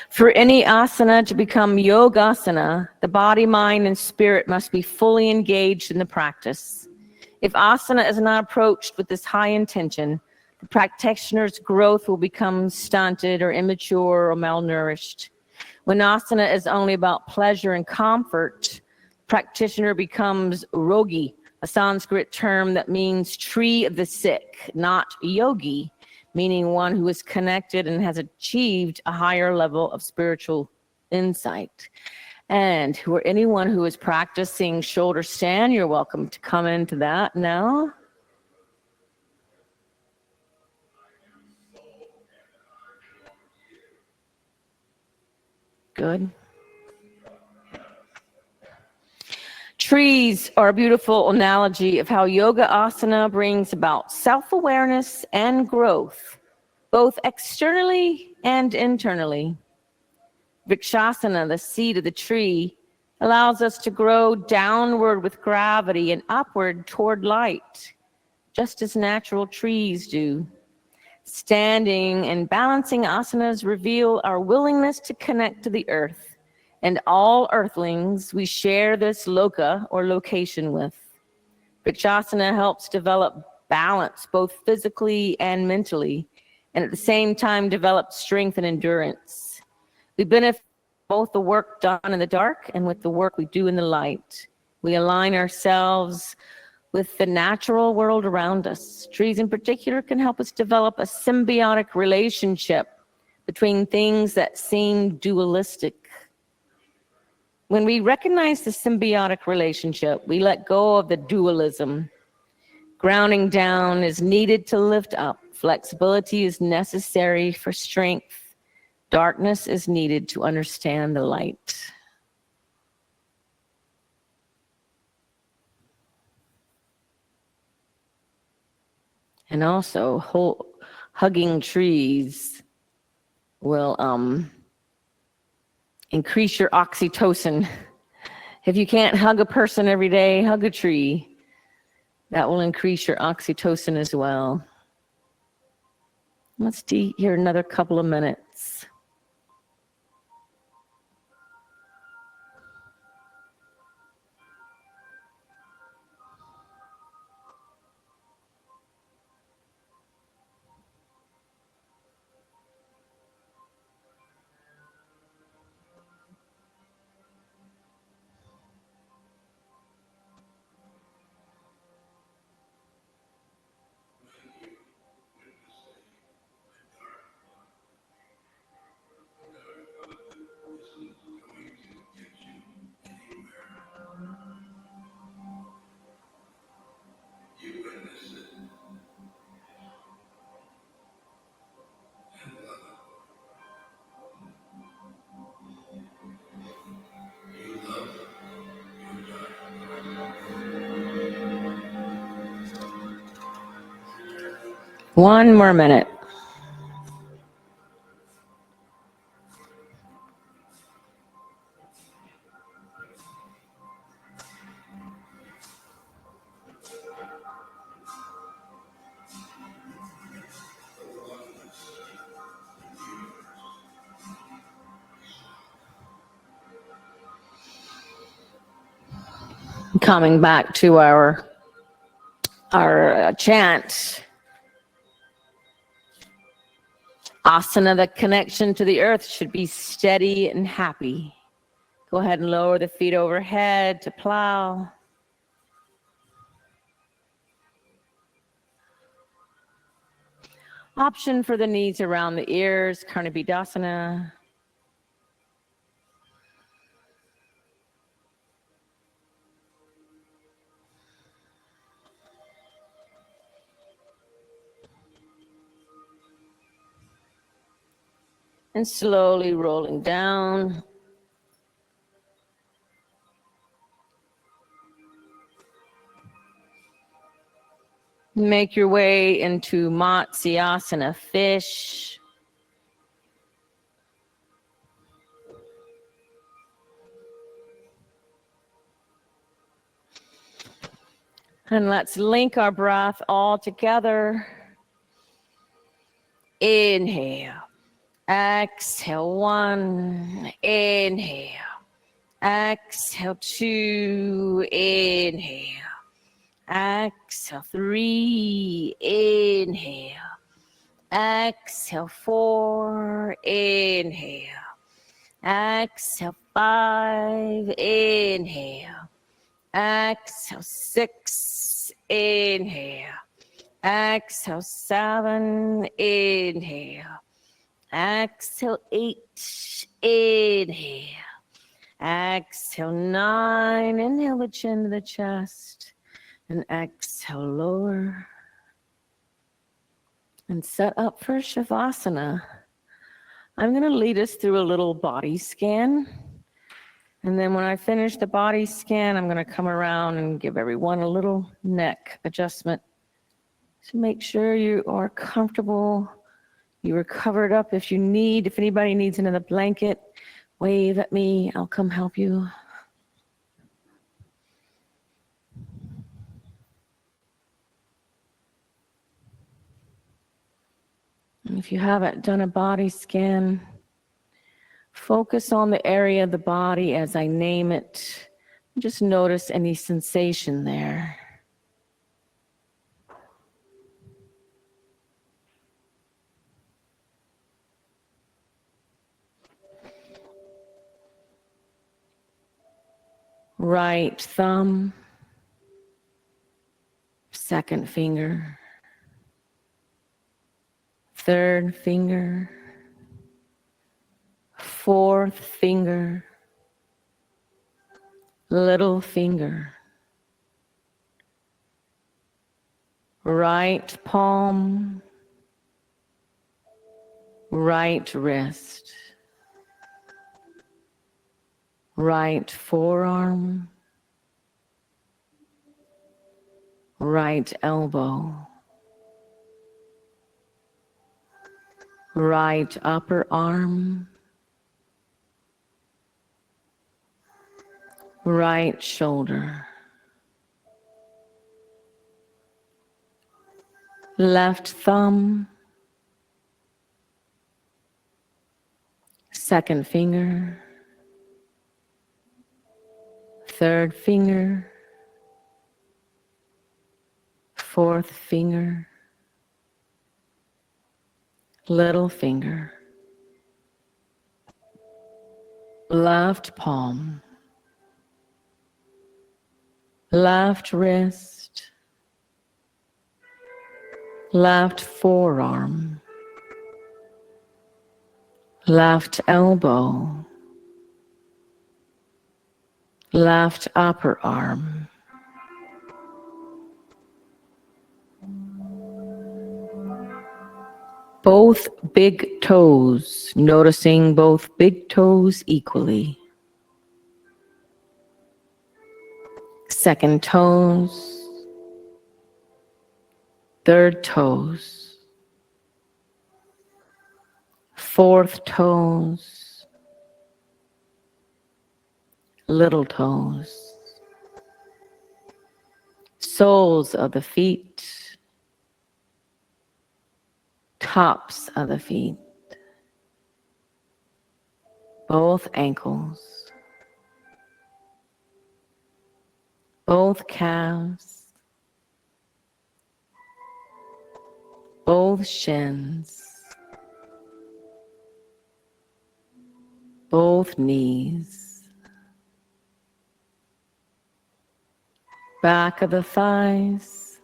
For any asana to become yogasana, the body, mind, and spirit must be fully engaged in the practice. If asana is not approached with this high intention, the practitioner's growth will become stunted or immature or malnourished. When asana is only about pleasure and comfort, practitioner becomes rogi, a Sanskrit term that means tree of the sick, not yogi, meaning one who is connected and has achieved a higher level of spiritual insight. And anyone who is practicing shoulder stand, you're welcome to come into that now. Good. Trees are a beautiful analogy of how yoga asana brings about self-awareness and growth, both externally and internally. Vrikshasana, the seed of the tree, allows us to grow downward with gravity and upward toward light, just as natural trees do. Standing and balancing asanas reveal our willingness to connect to the earth and all earthlings we share this loka or location with. Vrikshasana helps develop balance both physically and mentally, and at the same time develop strength and endurance. We benefit both the work done in the dark and with the work we do in the light. We align ourselves with the natural world around us. Trees in particular can help us develop a symbiotic relationship between things that seem dualistic. When we recognize the symbiotic relationship, we let go of the dualism. Grounding down is needed to lift up. Flexibility is necessary for strength. Darkness is needed to understand the light. And also, hugging trees will increase your oxytocin. If you can't hug a person every day, hug a tree. That will increase your oxytocin as well. Let's be here another couple of minutes. One more minute. Coming back to our chant. Asana, the connection to the earth, should be steady and happy. Go ahead and lower the feet overhead to plow. Option for the knees around the ears, Karnabidasana. And slowly rolling down. Make your way into Matsyasana, fish. And let's link our breath all together. Inhale. Exhale, 1. Inhale. Exhale, 2. Inhale. Exhale, 3. Inhale. Exhale, 4. Inhale. Exhale, 5. Inhale. Exhale, 6. Inhale. Exhale, 7. Inhale. Exhale, 8. Inhale. Exhale, 9. Inhale the chin to the chest. And exhale, lower. And set up for Shavasana. I'm going to lead us through a little body scan. And then when I finish the body scan, I'm going to come around and give everyone a little neck adjustment to make sure you are comfortable. You are covered up if you need. If anybody needs another blanket, wave at me. I'll come help you. And if you haven't done a body scan, focus on the area of the body as I name it. Just notice any sensation there. Right thumb, second finger, third finger, fourth finger, little finger, right palm, right wrist, right forearm, right elbow, right upper arm, right shoulder, left thumb, second finger, third finger, fourth finger, little finger, left palm, left wrist, left forearm, left elbow, left upper arm, both big toes, noticing both big toes equally. Second toes, third toes, fourth toes, little toes, soles of the feet, tops of the feet, both ankles, both calves, both shins, both knees, back of the thighs,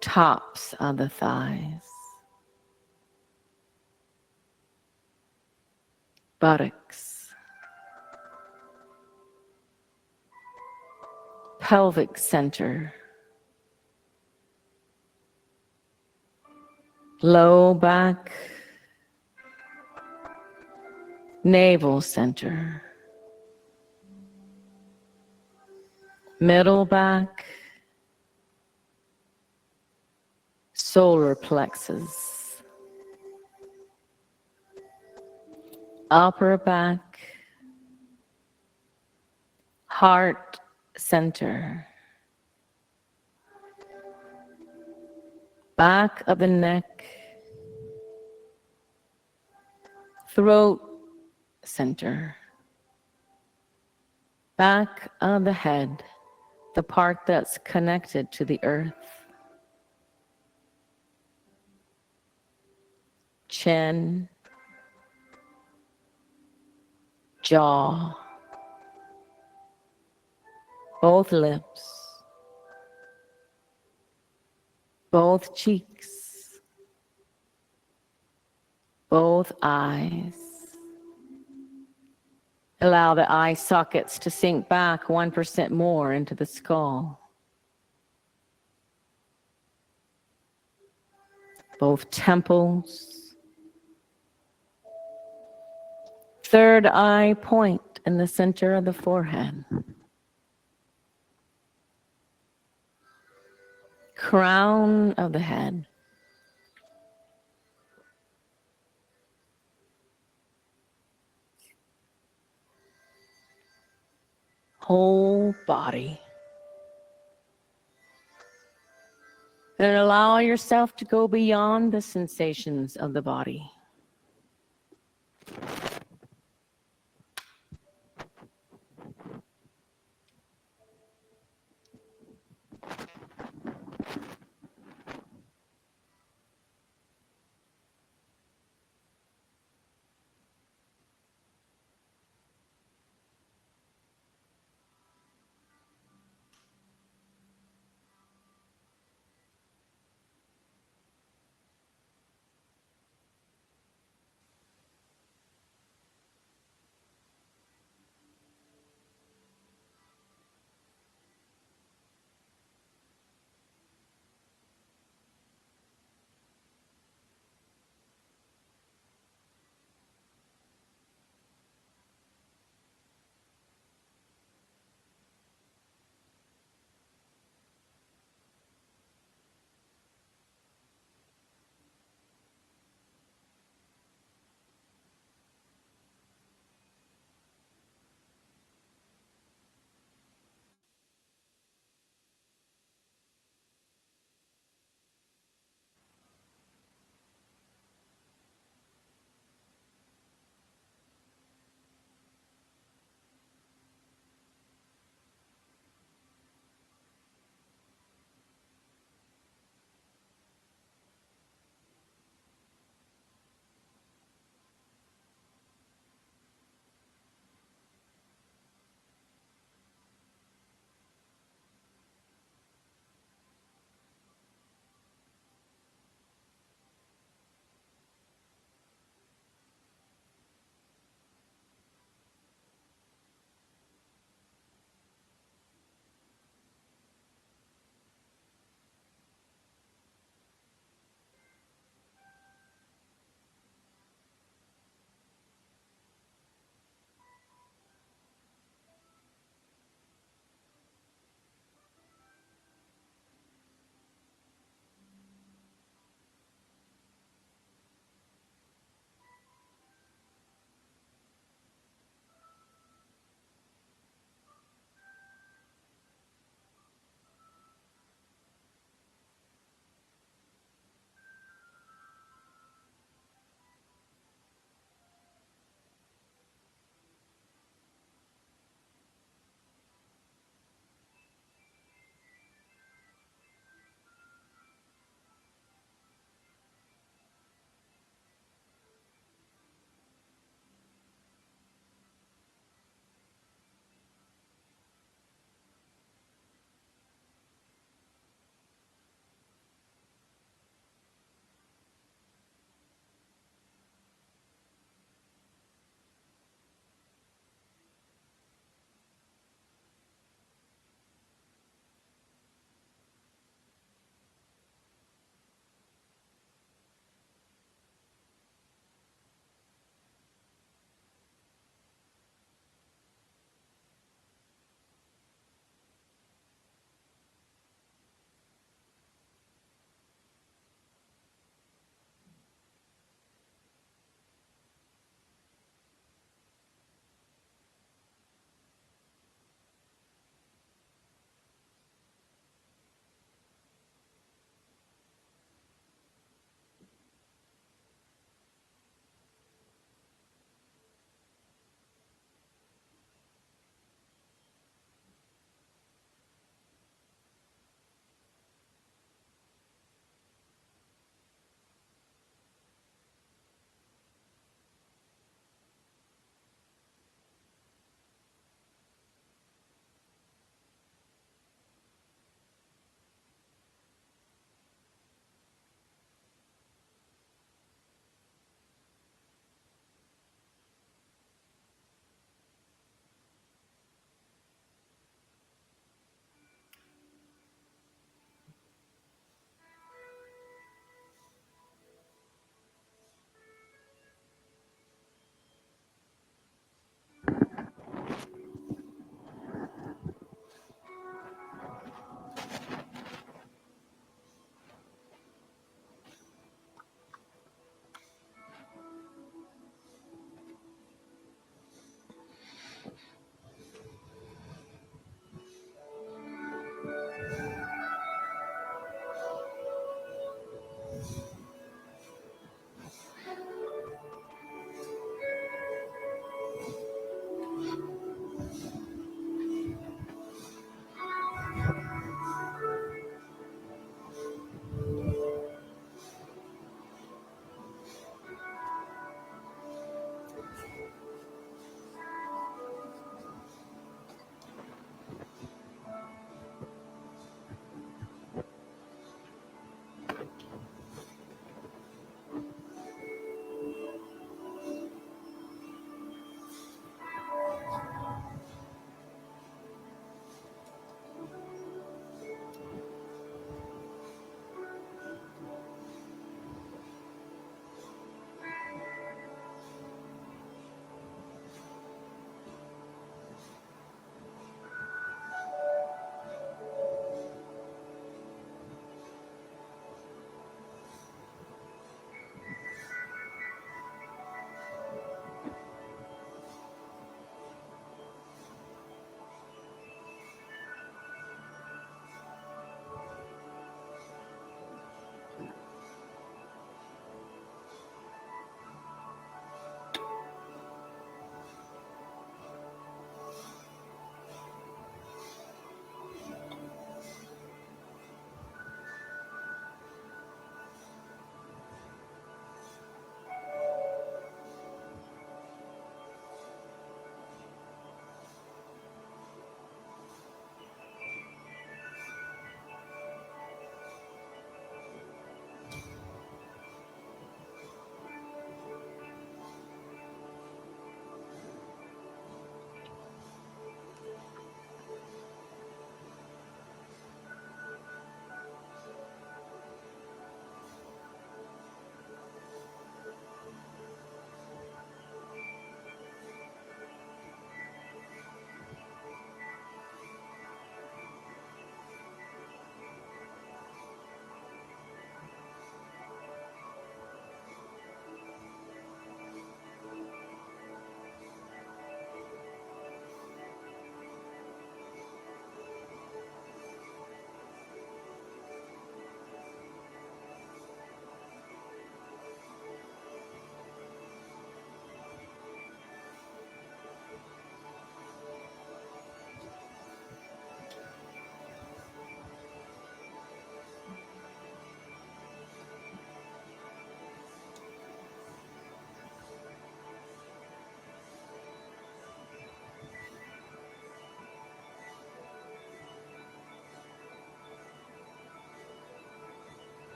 tops of the thighs, buttocks, pelvic center, low back, navel center, middle back, solar plexus, upper back, heart center, back of the neck, throat center, back of the head, the part that's connected to the earth, chin, jaw, both lips, both cheeks, both eyes. Allow the eye sockets to sink back 1% more into the skull. Both temples. Third eye point in the center of the forehead. Crown of the head. Whole body. And allow yourself to go beyond the sensations of the body.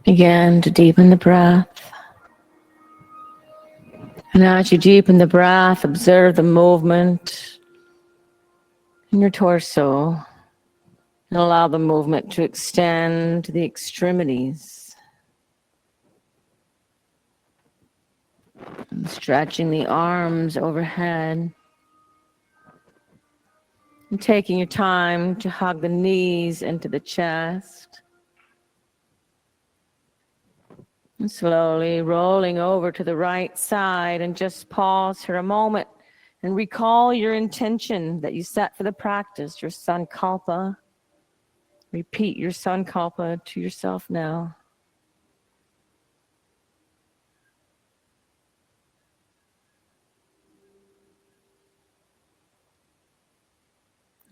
Begin to deepen the breath. And as you deepen the breath, observe the movement in your torso and allow the movement to extend to the extremities. And stretching the arms overhead. And taking your time to hug the knees into the chest. And slowly rolling over to the right side and just pause for a moment and recall your intention that you set for the practice, your sankalpa. Repeat your sankalpa to yourself now.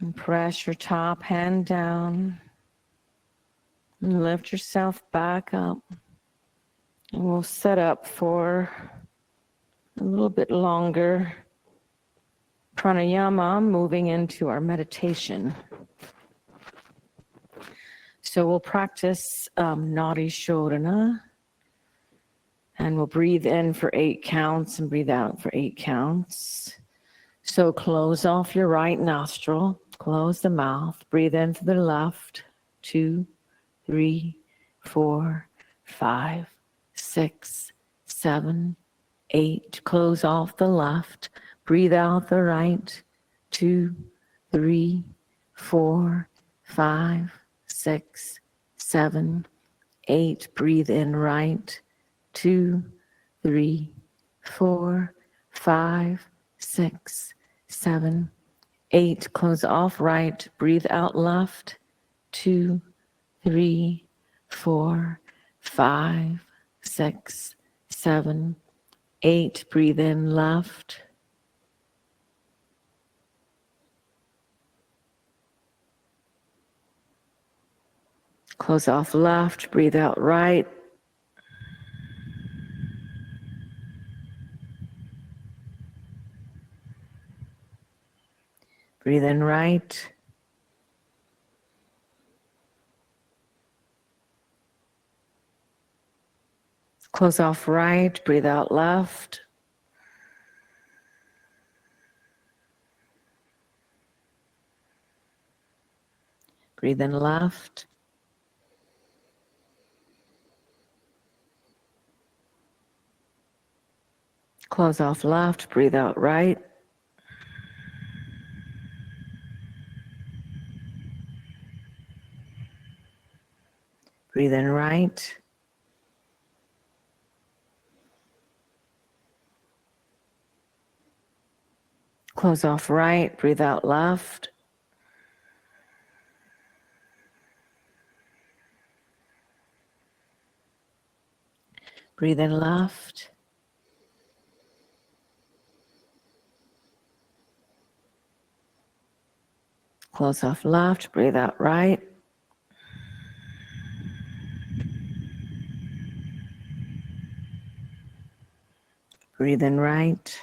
And press your top hand down and lift yourself back up. And we'll set up for a little bit longer pranayama, moving into our meditation. So we'll practice Nadi Shodhana, and we'll breathe in for 8 counts and breathe out for 8 counts. So close off your right nostril, close the mouth, breathe in for the left, 2, 3, 4, 5, 6, 7, 8. Close off the left, breathe out the right, 2, 3, 4, 5, 6, 7, 8. Breathe in right, 2, 3, 4, 5, 6, 7, 8. Close off right, breathe out left, 2, 3, 4, 5, 6, 7, 8. Breathe in left. Close off left, breathe out right. Breathe in right. Close off right, breathe out left. Breathe in left. Close off left, breathe out right. Breathe in right. Close off right, breathe out left. Breathe in left. Close off left, breathe out right. Breathe in right.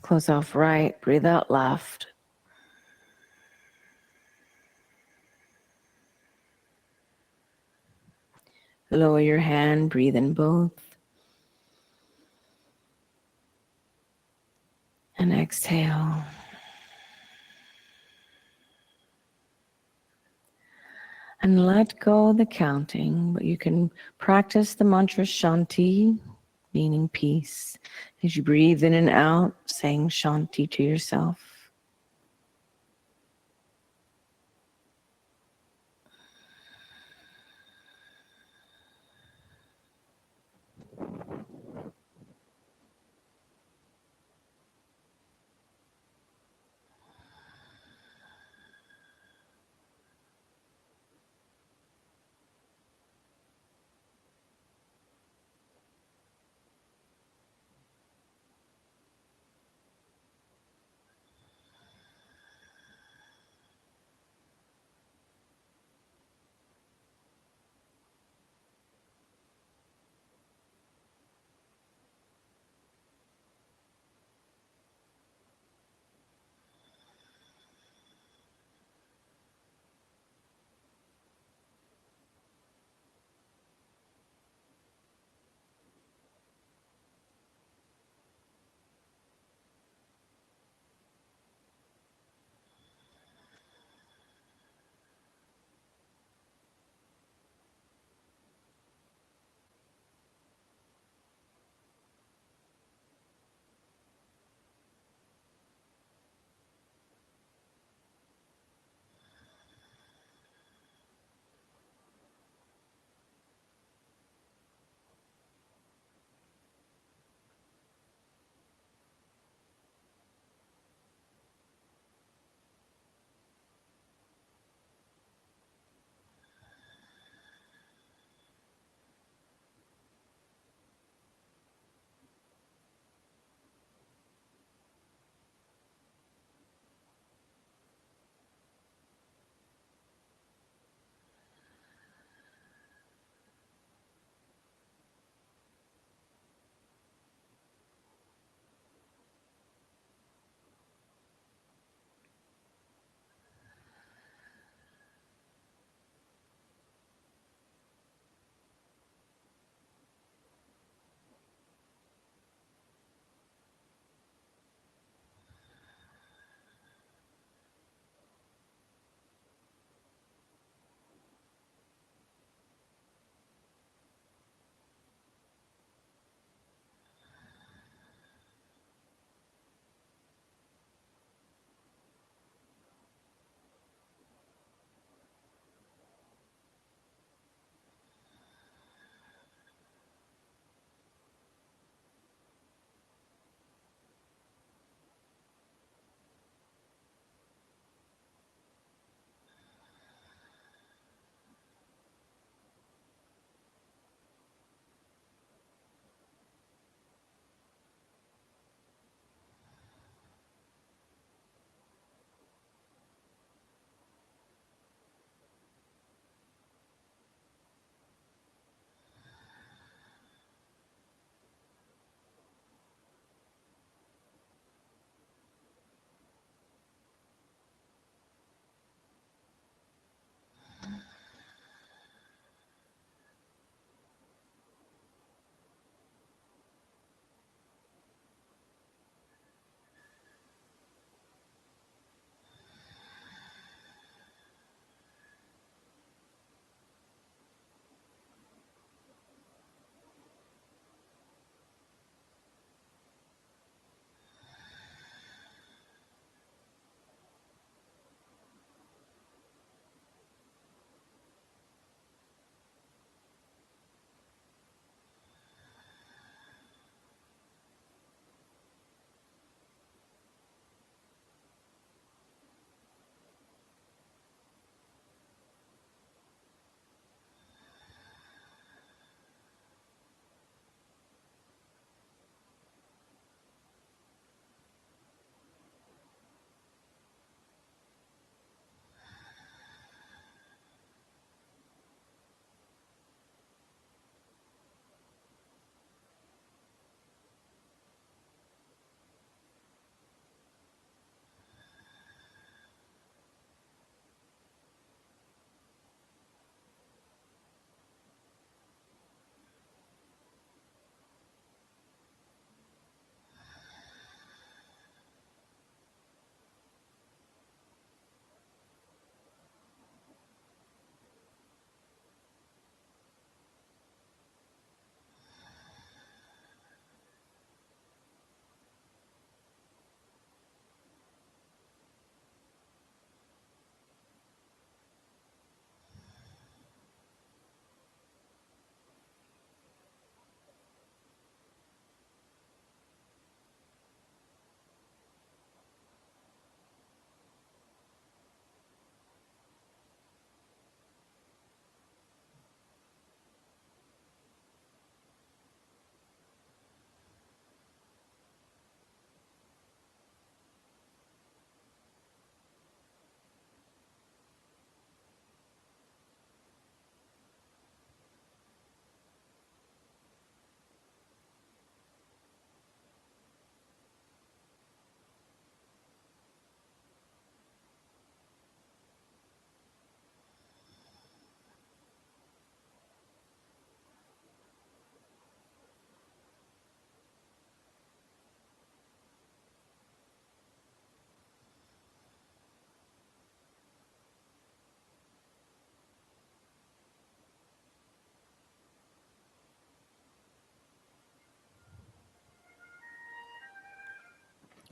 Close off right, breathe out left. Lower your hand, breathe in both. And exhale. And let go of the counting, but you can practice the mantra Shanti, meaning peace, as you breathe in and out, saying Shanti to yourself.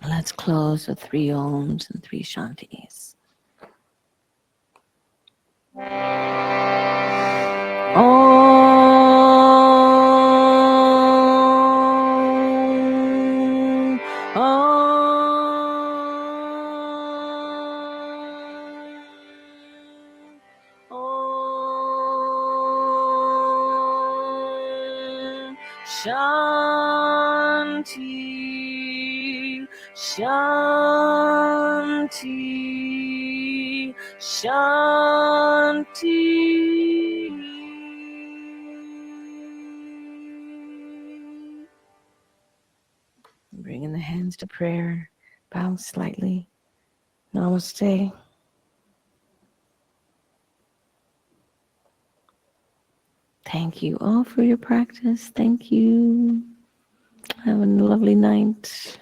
Let's close with 3 Oms and 3 Shantis. Om. Om. Shanti. Shanti. Shanti. Bringing the hands to prayer. Bow slightly. Namaste. Thank you all for your practice. Thank you. Have a lovely night.